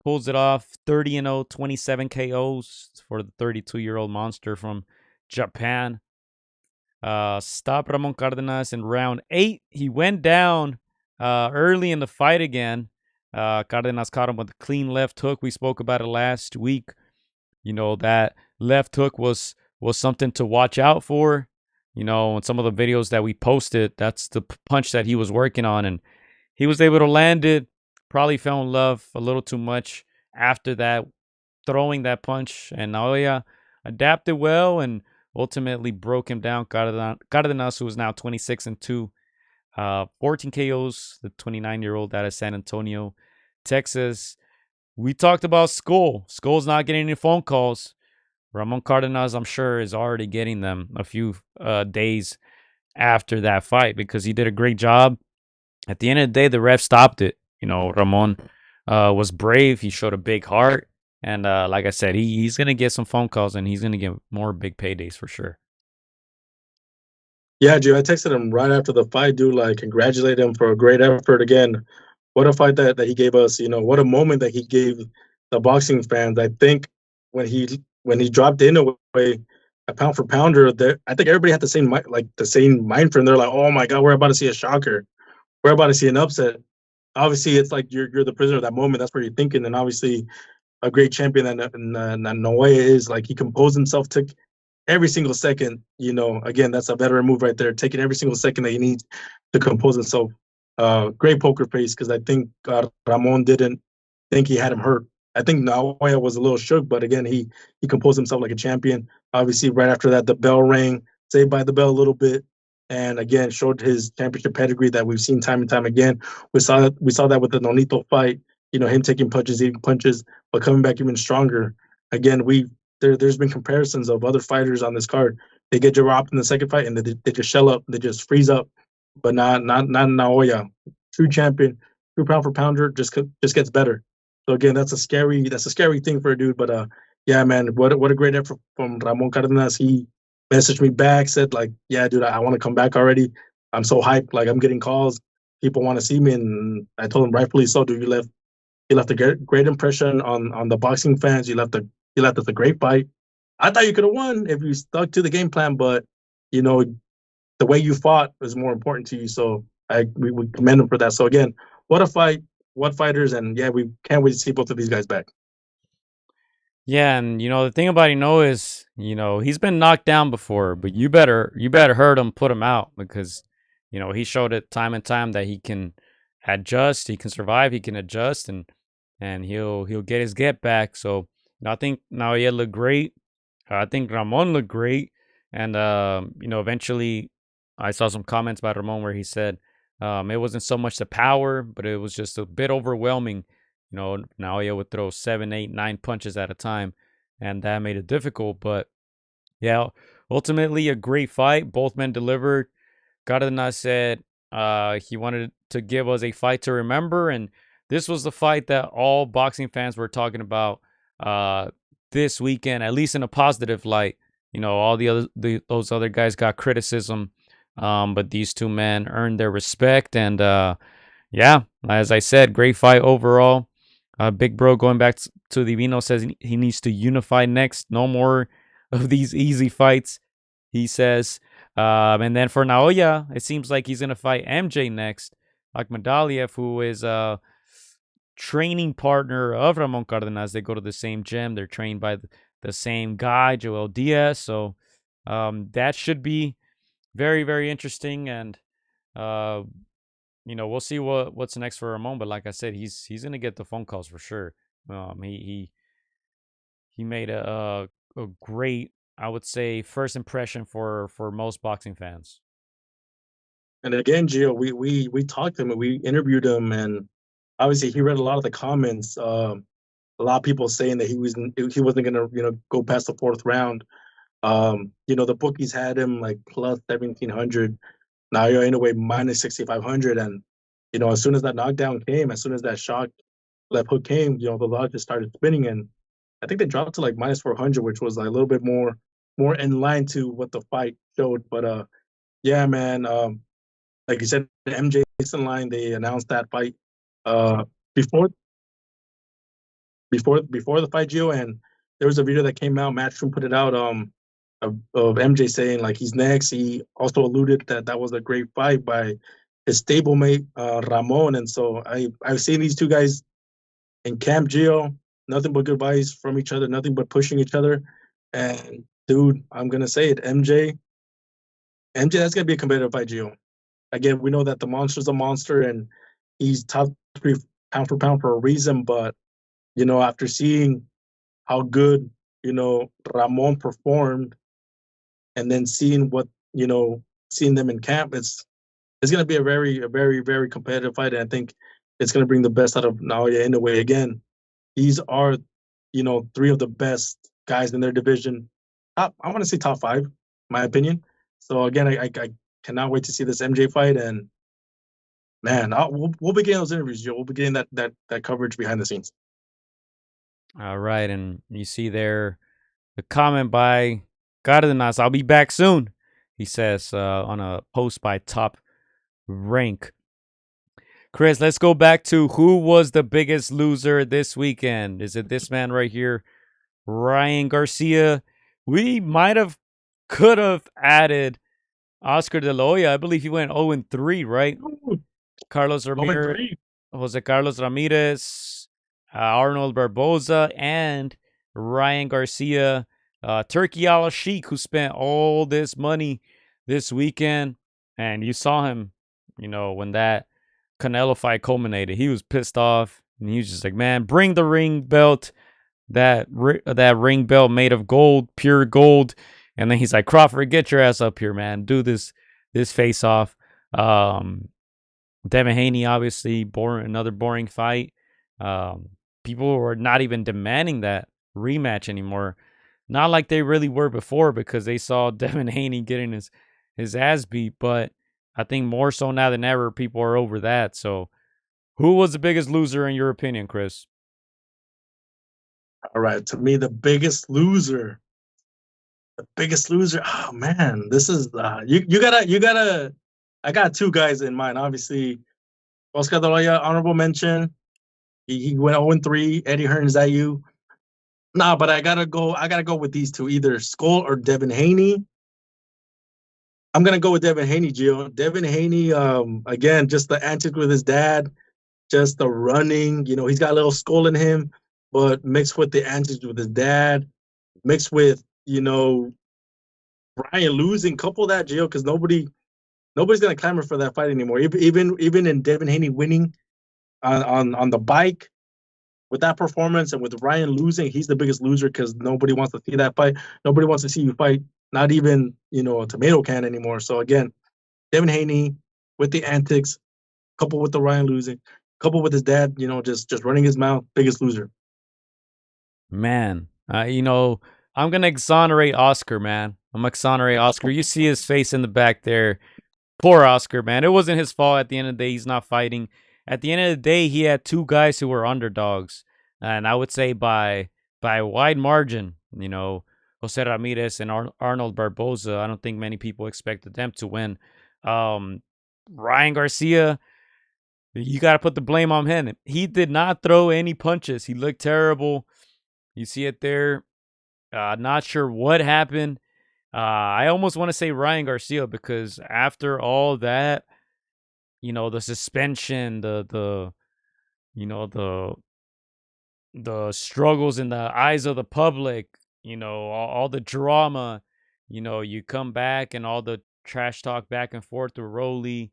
pulls it off. 30-0, 27 KOs for the 32-year-old monster from Japan. Stopped Ramon Cardenas in round 8. He went down early in the fight again. Cardenas caught him with a clean left hook. We spoke about it last week. That left hook was something to watch out for. In some of the videos that we posted, that's the punch that he was working on, and he was able to land it. Probably fell in love a little too much after that, throwing that punch, and Naoya adapted well and ultimately broke him down. Cardenas, who is now 26-2, 14 KOs, the 29-year-old out of San Antonio, Texas. We talked about Scull. Skull's not getting any phone calls. Ramon Cardenas, I'm sure, is already getting them a few days after that fight because he did a great job. At the end of the day, the ref stopped it. Ramon was brave. He showed a big heart. And like I said, he's going to get some phone calls and he's going to get more big paydays for sure. Yeah, dude, I texted him right after the fight, dude, like congratulate him for a great effort again. What a fight that he gave us, what a moment that he gave the boxing fans. I think when he dropped Inoue a pound for pounder, I think everybody had the same mind frame. They're like, oh my God, we're about to see a shocker. We're about to see an upset. Obviously, it's like you're the prisoner of that moment. That's what you're thinking. And obviously, a great champion that Naoya is, like, he composed himself, took every single second. Again, that's a veteran move right there, taking every single second that he needs to compose himself. Great poker face, because I think Ramon didn't think he had him hurt. I think Naoya was a little shook, but again, he composed himself like a champion. Obviously, right after that, the bell rang, saved by the bell a little bit, and again showed his championship pedigree that we've seen time and time again. We saw that with the Nonito fight. Him taking punches, eating punches, but coming back even stronger. Again, there's been comparisons of other fighters on this card. They get dropped in the second fight and they just shell up, they just freeze up, but not Naoya. True champion, true pound for pounder, just gets better. So again, that's a scary thing for a dude. But yeah, man, what a great effort from Ramon Cardenas. He messaged me back, said like, yeah, dude, I want to come back already. I'm so hyped. Like, I'm getting calls. People want to see me, and I told him rightfully so, dude. You left a great impression on the boxing fans. You left us a great fight. I thought you could have won if you stuck to the game plan, but the way you fought was more important to you. So we commend him for that. So again, what a fight, what fighters, and yeah, we can't wait to see both of these guys back. Yeah, and the thing about Inoue is, he's been knocked down before, but you better hurt him, put him out, because he showed it time and time that he can adjust, he can survive, he can adjust, and he'll get his get back. So I think Naoya looked great. I think Ramon looked great, and eventually I saw some comments by Ramon where he said it wasn't so much the power, but it was just a bit overwhelming. Naoya would throw 7, 8, 9 punches at a time, and that made it difficult. But yeah, ultimately a great fight. Both men delivered. Cardenas said he wanted to give us a fight to remember, and this was the fight that all boxing fans were talking about this weekend, at least in a positive light. All those other guys got criticism, but these two men earned their respect, and yeah, as I said, great fight overall. Big Bro going back to the Vino says he needs to unify next. No more of these easy fights, he says. And then for Naoya, it seems like he's going to fight MJ next. Akhmadaliev, who is a training partner of Ramon Cardenas. They go to the same gym. They're trained by the same guy, Joel Diaz. So that should be very, very interesting. And we'll see what's next for Ramon. But like I said, he's gonna get the phone calls for sure. He made a great, I would say, first impression for most boxing fans. And again, Gio, we talked to him and we interviewed him, and obviously he read a lot of the comments. A lot of people saying that he wasn't gonna go past the fourth round. The bookies had him like plus 1,700. Now you're in a way minus 6,500, and as soon as that knockdown came, as soon as that shock left hook came, the odds just started spinning, and I think they dropped to like minus 400, which was like a little bit more in line to what the fight showed. But yeah, man, like you said, the MJ in line. They announced that fight before. before the fight, Gio, and there was a video that came out. Matchroom put it out. Of MJ saying like he's next. He also alluded that that was a great fight by his stablemate Ramon, and so I've seen these two guys in camp, Gio. Nothing but good vibes from each other. Nothing but pushing each other. And dude, I'm gonna say it, MJ, that's gonna be a competitive fight, Gio. Again, we know that the monster's a monster, and he's top 3 pound for pound for a reason. But after seeing how good Ramon performed, and then seeing seeing them in camp, it's going to be a very, very competitive fight, and I think it's going to bring the best out of Naoya Inoue. Again, these are 3 of the best guys in their division. I want to say top 5, my opinion. So again, I cannot wait to see this MJ fight, and man, we'll be getting those interviews, Joe. We'll be getting that coverage behind the scenes. All right, and you see there the comment by Cardenas, I'll be back soon, he says on a post by Top Rank. Chris, let's go back to who was the biggest loser this weekend. Is it this man right here, Ryan Garcia? We could have added Oscar De La Hoya. I believe he went 0-3, right? Carlos Ramirez, Jose Carlos Ramirez, Arnold Barboza, and Ryan Garcia. Turkey Al Sheik, who spent all this money this weekend. And you saw him, when that Canelo fight culminated. He was pissed off. And he was just like, man, bring the ring belt. That ring belt made of gold, pure gold. And then he's like, Crawford, get your ass up here, man. Do this face off. Devin Haney, obviously, another boring fight. People were not even demanding that rematch anymore. Not like they really were before, because they saw Devin Haney getting his ass beat. But I think more so now than ever, people are over that. So who was the biggest loser in your opinion, Chris? All right, to me, the biggest loser. Oh man, this is you gotta. I got 2 guys in mind. Obviously, Oscar De La Hoya, honorable mention. He went 0-3. Eddie Hearn, is that you? Nah, but I gotta go with these 2, either Scull or Devin Haney. I'm gonna go with Devin Haney, Gio. Devin Haney, again, just the antics with his dad, just the running. He's got a little Scull in him, but mixed with the antics with his dad, mixed with Brian losing, couple that, Gio, because nobody's gonna clamor for that fight anymore. Even in Devin Haney winning on the bike with that performance, and with Ryan losing, he's the biggest loser because nobody wants to see that fight. Nobody wants to see you fight, not even a tomato can anymore. So again, Devin Haney with the antics, coupled with the Ryan losing, coupled with his dad, just running his mouth, biggest loser. Man, I'm gonna exonerate Oscar, man. I'm gonna exonerate Oscar. You see his face in the back there. Poor Oscar, man. It wasn't his fault at the end of the day. He's not fighting. At the end of the day, he had 2 guys who were underdogs. And I would say by a wide margin, Jose Ramirez and Arnold Barboza. I don't think many people expected them to win. Ryan Garcia, you got to put the blame on him. He did not throw any punches. He looked terrible. You see it there. Not sure what happened. I almost want to say Ryan Garcia, because after all that, the suspension, the struggles in the eyes of the public, all the drama, you come back and all the trash talk back and forth with Rolly,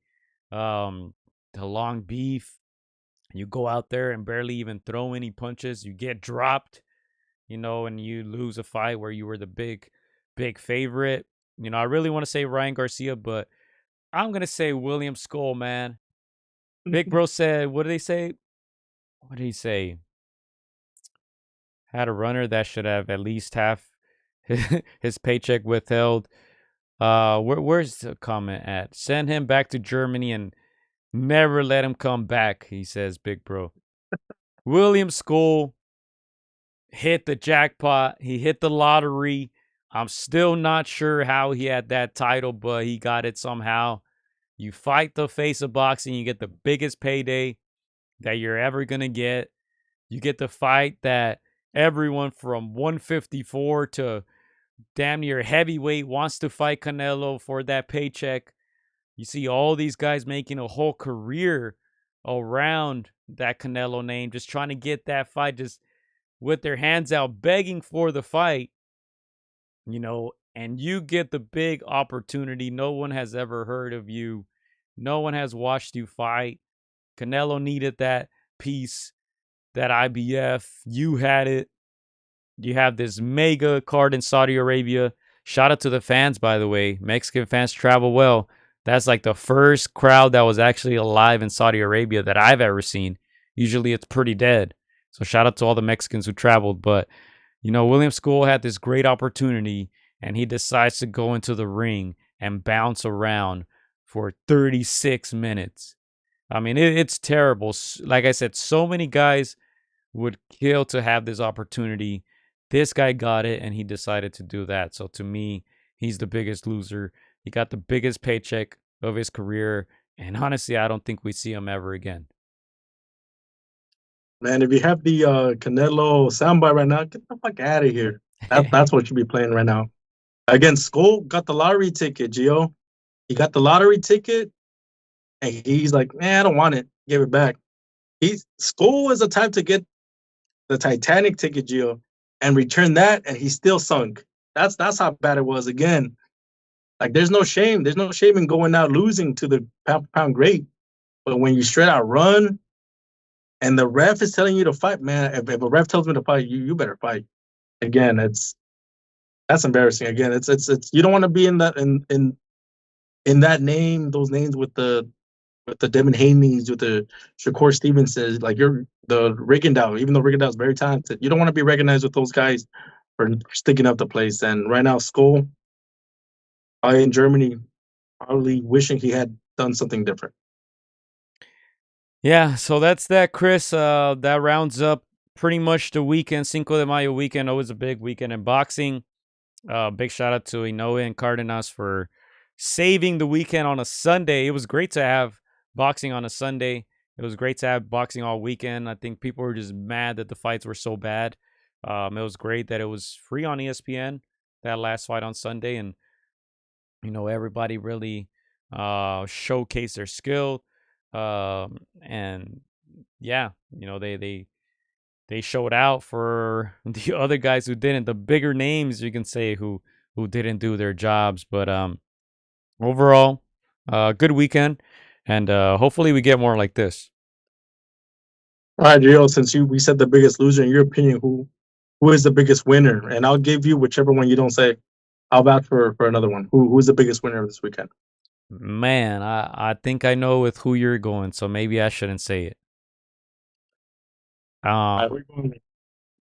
the long beef. You go out there and barely even throw any punches. You get dropped, and you lose a fight where you were the big favorite. I really want to say Ryan Garcia, but I'm going to say William Scull, man. Big Bro said, what did he say? What did he say? Had a runner that should have at least half his paycheck withheld. Where's the comment at? Send him back to Germany and never let him come back, he says, Big Bro. William Scull hit the jackpot. He hit the lottery. I'm still not sure how he had that title, but he got it somehow. You fight the face of boxing, you get the biggest payday that you're ever going to get. You get the fight that everyone from 154 to damn near heavyweight wants to fight Canelo for that paycheck. You see all these guys making a whole career around that Canelo name, just trying to get that fight, just with their hands out, begging for the fight, and you get the big opportunity. No one has ever heard of you. No one has watched you fight. Canelo needed that piece, that IBF. You had it. You have this mega card in Saudi Arabia. Shout out to the fans, by the way. Mexican fans travel well. That's like the first crowd that was actually alive in Saudi Arabia that I've ever seen. Usually it's pretty dead. So shout out to all the Mexicans who traveled. But, William Scull had this great opportunity, and he decides to go into the ring and bounce around for 36 minutes. I mean, it's terrible. Like I said, so many guys would kill to have this opportunity. This guy got it, and he decided to do that. So to me, he's the biggest loser. He got the biggest paycheck of his career, and honestly, I don't think we see him ever again. Man, if you have the Canelo soundbite right now, get the fuck out of here. That's what you be playing right now. Again, Scull got the lottery ticket, Gio. He got the lottery ticket, and he's like, man, I don't want it. Give it back. Scull is the type to get the Titanic ticket, Gio, and return that, and he's still sunk. That's how bad it was. Again, like, there's no shame. There's no shame in going out losing to the pound great. But when you straight out run, and the ref is telling you to fight, man, if a ref tells me to fight, you better fight. Again, that's embarrassing. Again, it's you don't want to be in that in that name, those names with the Devin Haney's, with the Shakur Stevensons, like you're the Rigondeaux, even though Rigondeaux is very talented, you don't want to be recognized with those guys for sticking up the place. And right now, Scull, in Germany, probably wishing he had done something different. Yeah, so that's that, Chris. That rounds up pretty much the weekend. Cinco de Mayo weekend, always a big weekend in boxing. Big shout out to Inoue and Cardenas for saving the weekend on a Sunday. It was great to have boxing on a Sunday. It was great to have boxing all weekend. I think people were just mad that the fights were so bad. It was great that it was free on ESPN, that last fight on Sunday, and everybody really showcased their skill. And yeah, they showed out for the other guys who didn't, the bigger names, you can say, who didn't do their jobs. But overall, good weekend, and hopefully we get more like this. All right, Gio, since we said the biggest loser, in your opinion, who is the biggest winner? And I'll give you whichever one you don't say. I'll vouch for another one. Who's the biggest winner of this weekend? Man, I think I know with who you're going, so maybe I shouldn't say it.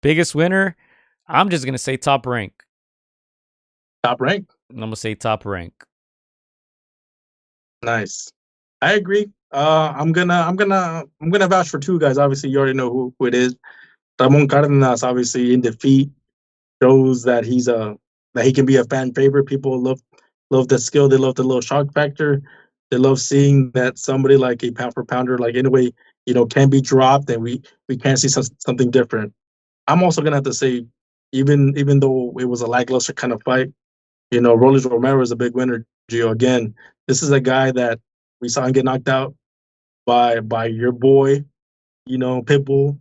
Biggest winner, I'm just gonna say Top Rank. Top Rank? I'm gonna say Top Rank. Nice. I agree. I'm gonna vouch for two guys. Obviously, you already know who it is. Ramon Cardenas, obviously in defeat, shows that that he can be a fan favorite. People love the skill. They love the little shock factor. They love seeing that somebody like a pound for pounder, like Inoue, can be dropped, and we can see something different. I'm also gonna have to say, even though it was a lackluster kind of fight, Romero is a big winner. Gio, again, this is a guy that we saw him get knocked out by your boy, Pitbull,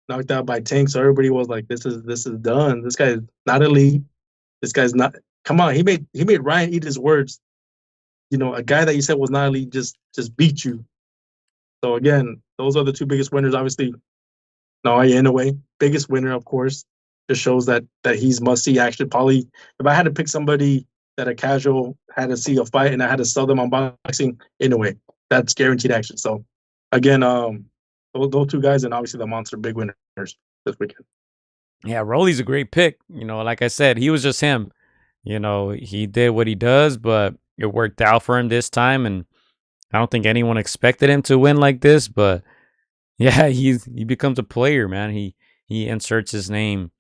knocked out by Tank. So everybody was like, this is done. This guy is not elite. This guy's not. Come on, he made Ryan eat his words. A guy that you said was not elite just beat you. So again, those are the two biggest winners. Obviously, Naoya Inoue, biggest winner, of course. Just shows that he's must-see action. Probably, if I had to pick somebody that a casual had to see a fight and I had to sell them on boxing, Inoue, that's guaranteed action. So again, those two guys, and obviously the monster big winners this weekend. Yeah, Rolly's a great pick. Like I said, he was just him. He did what he does, but it worked out for him this time, and I don't think anyone expected him to win like this. But yeah, he becomes a player, man. He inserts his name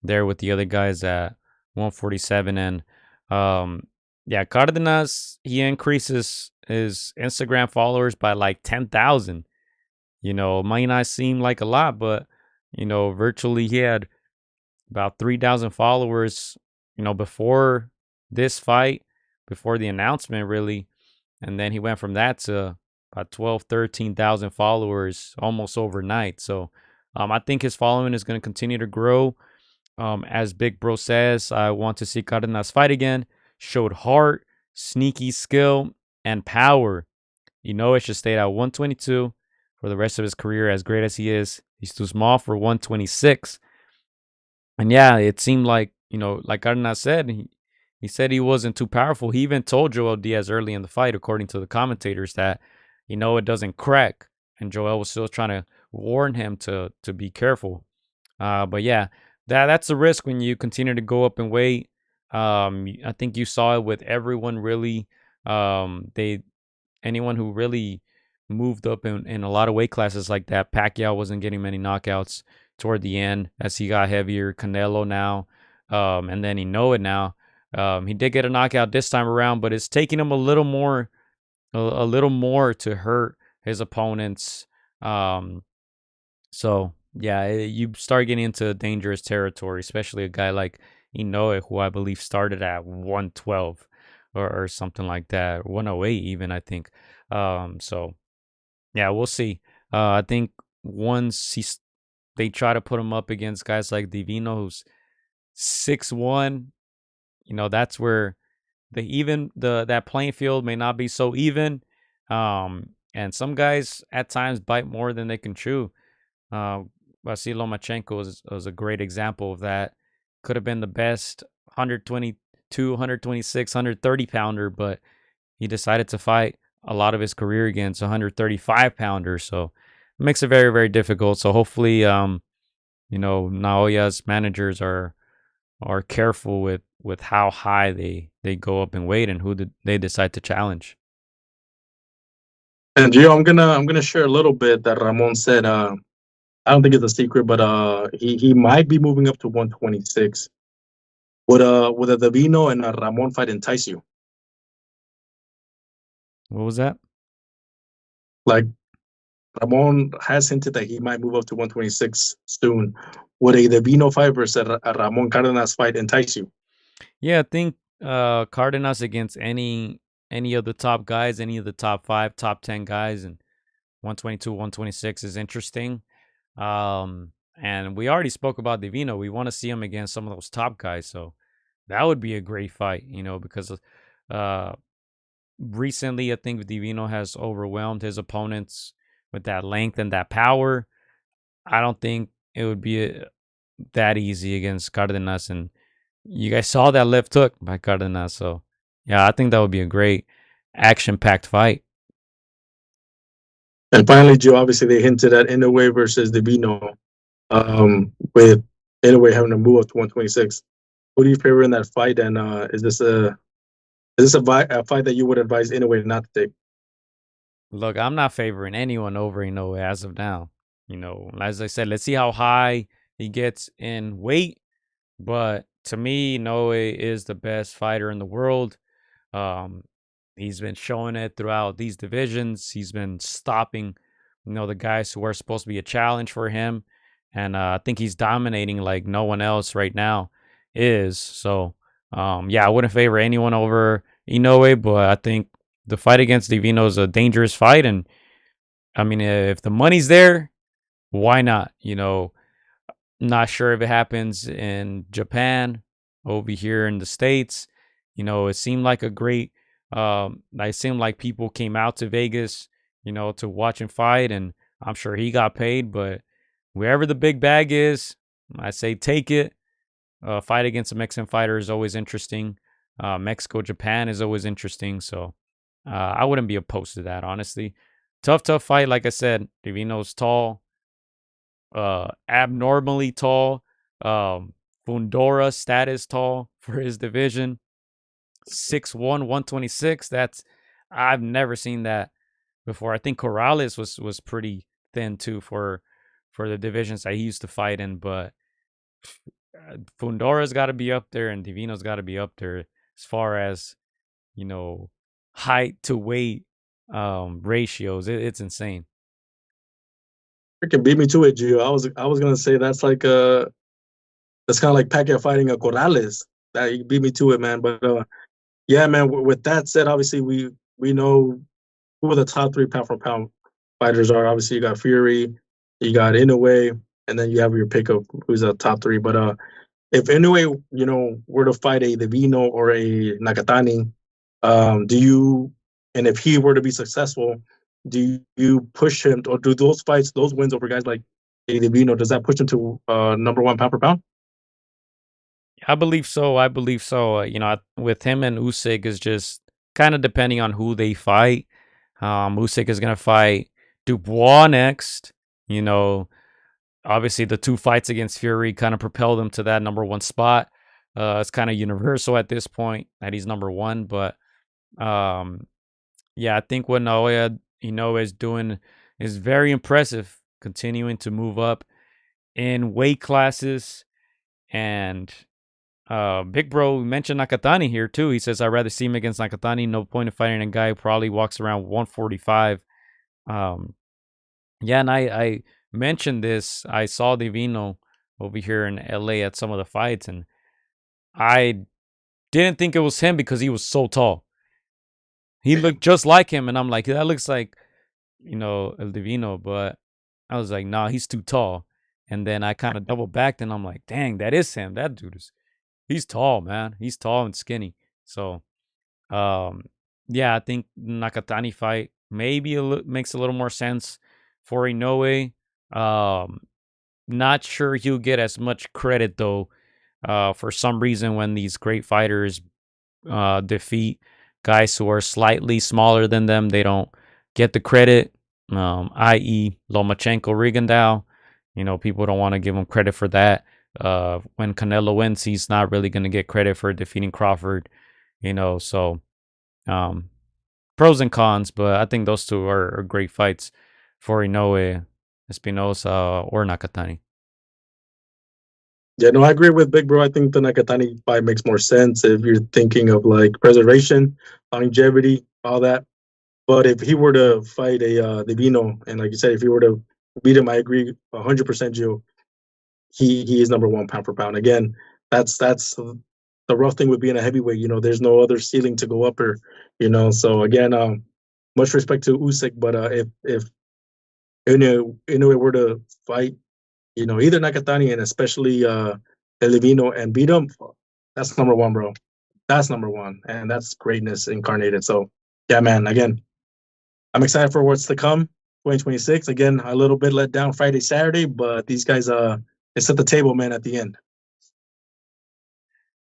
there with the other guys at 147, and yeah, Cardenas, he increases his Instagram followers by like 10,000. Might not seem like a lot, but Virtually he had about 3,000 followers, before this fight, before the announcement, really. And then he went from that to about 12, 13,000 followers almost overnight. So I think his following is going to continue to grow. As Big Bro says, I want to see Cardenas fight again. Showed heart, sneaky skill, and power. It should stay at 122 for the rest of his career. As great as he is, he's too small for 126. And yeah, it seemed like, like Cardenas said, he said he wasn't too powerful. He even told Joel Diaz early in the fight, according to the commentators, that, it doesn't crack. And Joel was still trying to warn him to be careful. But yeah, that's the risk when you continue to go up in weight. I think you saw it with everyone really. Anyone who really moved up in a lot of weight classes like that. Pacquiao wasn't getting many knockouts toward the end as he got heavier. Canelo now, and then Inoue now. He did get a knockout this time around, but it's taking him a little more to hurt his opponents. So yeah, you start getting into dangerous territory, especially a guy like Inoue, who I believe started at 112 or something like that, 108 even, I think. So yeah, we'll see. I think once they try to put him up against guys like Divino, who's 6'1", that's where that playing field may not be so even. And some guys at times bite more than they can chew. Vasily Lomachenko was a great example of that. Could have been the best 122, 126, 130 pounder, but he decided to fight a lot of his career against 135 pounders. So it makes it very, very difficult. So hopefully, Naoya's managers are careful with how high they go up in weight and who they decide to challenge. And Gio, I'm gonna share a little bit that Ramon said. I don't think it's a secret, but he might be moving up to 126. Would a Davino and a Ramon fight entice you? What was that? Like Ramon has hinted that he might move up to 126 soon. Would a Davino fight versus a Ramon Cardenas fight entice you? Yeah, I think Cardenas against any of the top guys, any of the top 5, top 10 guys, and 122, 126 is interesting. And we already spoke about Divino. We want to see him against some of those top guys, so that would be a great fight, because recently I think Divino has overwhelmed his opponents with that length and that power. I don't think it would be that easy against Cardenas, and you guys saw that left hook by Cardenas, so yeah, I think that would be a great action-packed fight. And finally, Joe, obviously they hinted at Inoue versus Davino, with Inoue having to move up to 126. Who do you favor in that fight? And is this a fight that you would advise Inoue not to take? Look, I'm not favoring anyone over Inoue as of now. As I said, let's see how high he gets in weight. But to me, Inoue is the best fighter in the world. He's been showing it throughout these divisions. He's been stopping, the guys who are supposed to be a challenge for him. And I think he's dominating like no one else right now is. So, yeah, I wouldn't favor anyone over Inoue, but I think the fight against Divino is a dangerous fight. And I mean, if the money's there, why not? Not sure if it happens in Japan, over here in the States. It seemed like a great, it seemed like people came out to Vegas, to watch him fight. And I'm sure he got paid, but wherever the big bag is, I say take it. Fight against a Mexican fighter is always interesting. Mexico, Japan is always interesting. So I wouldn't be opposed to that, honestly. Tough fight. Like I said, Divino's tall, abnormally tall. Fundora status tall for his division. 6'1", 126. I've never seen that before. I think Corrales was pretty thin too for the divisions that he used to fight in, but Fundora's got to be up there and Divino's got to be up there as far as height to weight ratios. It's insane. Freaking beat me to it, Gio. I was gonna say that's kind of like Pacquiao fighting a Corrales. That you beat me to it, man. But yeah, man. With that said, obviously we know who the top three pound for pound fighters are. Obviously, you got Fury, you got Inoue, and then you have your pick of who's the top three. But if Inoue, were to fight a Devino or a Nakatani, do you, and if he were to be successful, do you push him, or do those fights, those wins over guys like a Devino, does that push him to number one pound for pound? I believe so. I believe so. With him and Usyk is just kind of depending on who they fight. Usyk is gonna fight Dubois next. You know, obviously the two fights against Fury kind of propelled him to that number one spot. It's kind of universal at this point that he's number one, but um, yeah, I think what Naoya is doing is very impressive, continuing to move up in weight classes. And Big Bro mentioned Nakatani here too. He says, I'd rather see him against Nakatani. No point in fighting a guy who probably walks around 145. Um, yeah, and I mentioned this. I saw Divino over here in LA at some of the fights, and I didn't think it was him because he was so tall. He looked just like him, and I'm like, that looks like, El Divino, but I was like, nah, he's too tall. And then I kind of double backed, and I'm like, dang, that is him. That dude he's tall, man. He's tall and skinny. So, um, yeah, I think Nakatani fight maybe makes a little more sense for Inoue. Um, Not sure he'll get as much credit though. For some reason, when these great fighters defeat guys who are slightly smaller than them, they don't get the credit. I.e., Lomachenko, Rigondeaux. People don't want to give him credit for that. When Canelo wins, he's not really going to get credit for defeating Crawford. So um, pros and cons, but I think those two are great fights for Inoue, Espinoza, or Nakatani. Yeah, no, I agree with Big Bro. I think the Nakatani fight makes more sense if you're thinking of like preservation, longevity, all that. But if he were to fight a Divino, and like you said, if he were to beat him, I agree 100%, Joe. He is number one pound for pound. Again, that's the rough thing with being a heavyweight. There's no other ceiling to go up or, So again, much respect to Usyk, but if Inoue were to fight, either Nakatani and especially Elivino and beat him, that's number one, bro. That's number one, and that's greatness incarnated. So yeah, man. Again, I'm excited for what's to come. 2026. Again, a little bit let down Friday, Saturday, but these guys they set the table, man, at the end.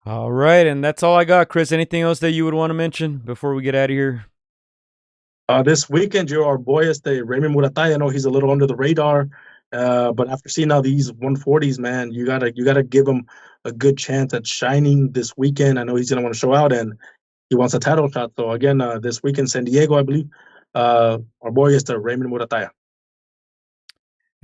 All right, and that's all I got, Chris. Anything else that you would want to mention before we get out of here? This weekend, Joe, our boy is the Raymond Muratay. I know he's a little under the radar, but after seeing how these 140s, man, you gotta give him a good chance at shining this weekend. I know he's gonna want to show out, and he wants a title shot. So again, this weekend, San Diego, I believe, our boy is the Raymond Murataya.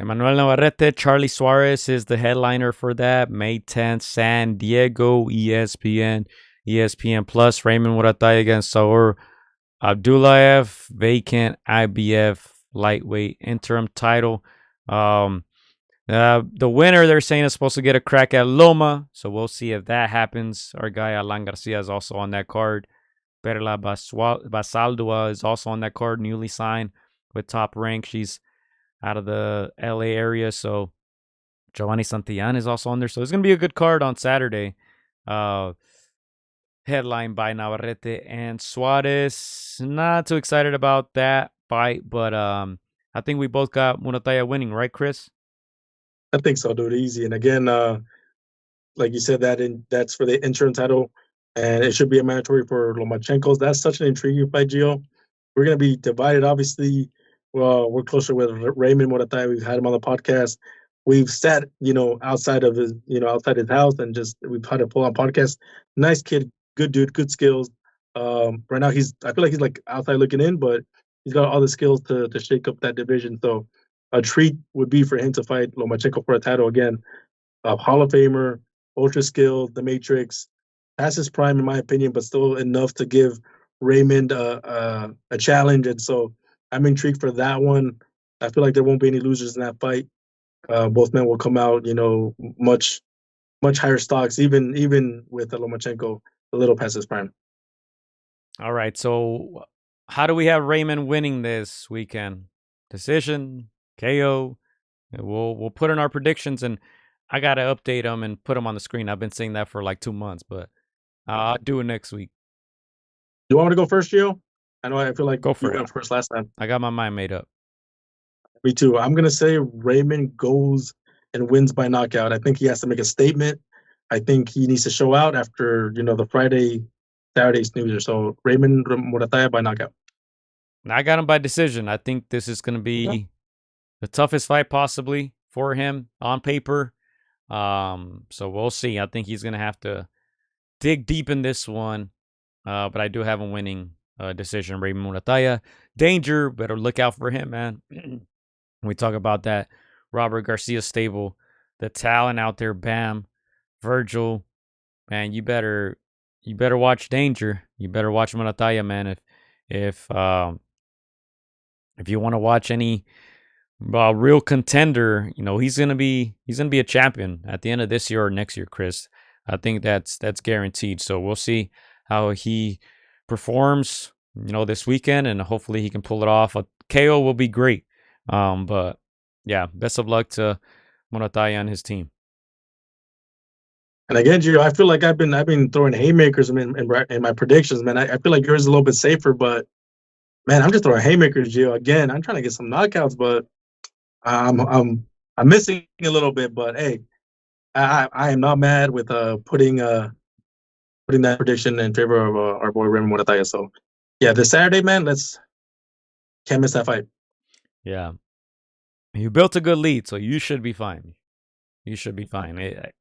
Emmanuel Navarrete, Charlie Suarez is the headliner for that. May 10th, San Diego, ESPN, ESPN Plus. Raymond Muratay against Saul Abdullayev, vacant IBF lightweight interim title. The winner, they're saying, is supposed to get a crack at Loma, so we'll see if that happens. Our guy Alan Garcia is also on that card. Perla Basaldua is also on that card, newly signed with Top Rank. She's out of the LA area, so Giovanni Santillan is also on there. So it's going to be a good card on Saturday. Headline by Navarrete and Suarez. Not too excited about that fight, but I think we both got Murataya winning, right, Chris? I think so, dude. Easy. And again, like you said, that's for the interim title, and it should be a mandatory for Lomachenko's. That's such an intriguing fight, Gio. We're gonna be divided, obviously. Well, we're closer with Raymond Moratai. We've had him on the podcast. We've sat, outside his house, and just we've had a full-on podcast. Nice kid, good dude, good skills. Right now, I feel like he's like outside looking in, but he's got all the skills to shake up that division. So, a treat would be for him to fight Lomachenko for a title again. Hall of Famer, ultra skilled, the Matrix, past his prime in my opinion, but still enough to give Raymond a challenge. And so I'm intrigued for that one. I feel like there won't be any losers in that fight. Both men will come out, much higher stocks, even with Lomachenko a little past his prime. All right. So, how do we have Raymond winning this weekend? Decision, KO. We'll put in our predictions, and I gotta update them and put them on the screen. I've been saying that for like 2 months, but I'll do it next week. Do you want me to go first, Gio? I feel like Go for you it. went first last time. I got my mind made up. Me too. I'm gonna say Raymond goes and wins by knockout. I think he has to make a statement. I think he needs to show out after the Saturday snoozer. So Raymond Morataya by knockout. I got him by decision. I think this is gonna be the toughest fight possibly for him on paper. So we'll see. I think he's gonna have to dig deep in this one. But I do have him winning decision. Raymond Morataya. Danger. Better look out for him, man. When we talk about that Robert Garcia stable, the talent out there, Bam, Virgil, man, you better watch Danger. You better watch Morataya, man. If you want to watch any real contender, he's gonna be a champion at the end of this year or next year, Chris. I think that's guaranteed. So we'll see how he performs, this weekend, and hopefully he can pull it off. A KO will be great. But yeah, best of luck to Morataya and his team. And again, Gio, I feel like I've been throwing haymakers in my predictions, man. I feel like yours is a little bit safer, but man, I'm just throwing haymakers, Gio. Again, I'm trying to get some knockouts, but I'm missing a little bit. But hey, I am not mad with putting that prediction in favor of our boy Raymond Morataya. So yeah, this Saturday, man, can't miss that fight. Yeah. You built a good lead, so you should be fine.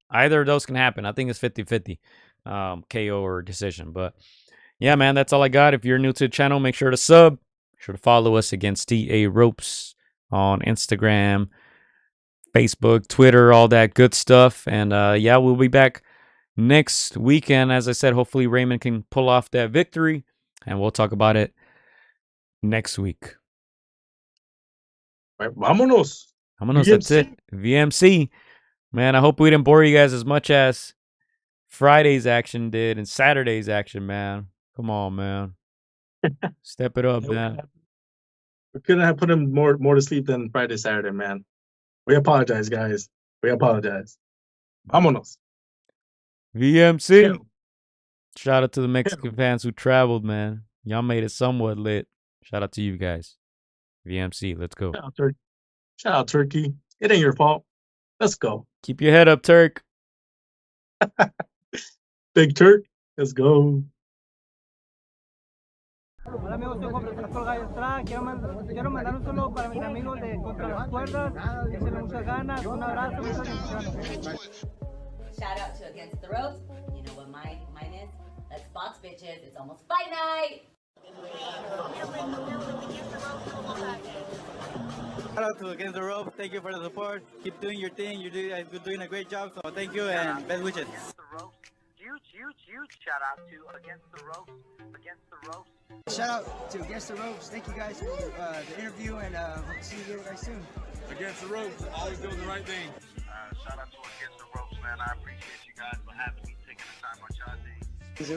Either of those can happen. I think it's 50-50, KO or decision. But yeah, man, that's all I got. If you're new to the channel, make sure to sub. Make sure to follow us against AtR on Instagram, Facebook, Twitter, all that good stuff. And yeah, we'll be back next weekend. As I said, hopefully Raymond can pull off that victory, and we'll talk about it next week. Right, vámonos. That's it. VMC. Man, I hope we didn't bore you guys as much as Friday's action did and Saturday's action, man. Come on, man. Step it up, man. We couldn't have put him more to sleep than Friday, Saturday, man. We apologize, guys. We apologize. Vámonos. VMC. Yeah. Shout out to the Mexican fans who traveled, man. Y'all made it somewhat lit. Shout out to you guys. VMC, let's go. Shout out, Turkey. It ain't your fault. Let's go. Keep your head up, Turk. Big Turk. Let's go. Hola amigos, soy Juan Francisco Gallo Estrada. Quiero mandar un saludo para mis amigos de Contra las Cuerdas. Échenle muchas ganas. Un abrazo. Shout out to Against the Ropes. You know what mine is? Let's box, bitches. It's almost fight night. Shout out to Against the Ropes. Thank you for the support. Keep doing your thing. You're doing a great job. So thank you and best wishes. Huge shout out to Against the Ropes. Shout out to Against the Ropes. Thank you guys for the interview, and hope to see you guys soon. Against the Ropes, always doing the right thing. Shout out to Against the Ropes, man. I appreciate you guys.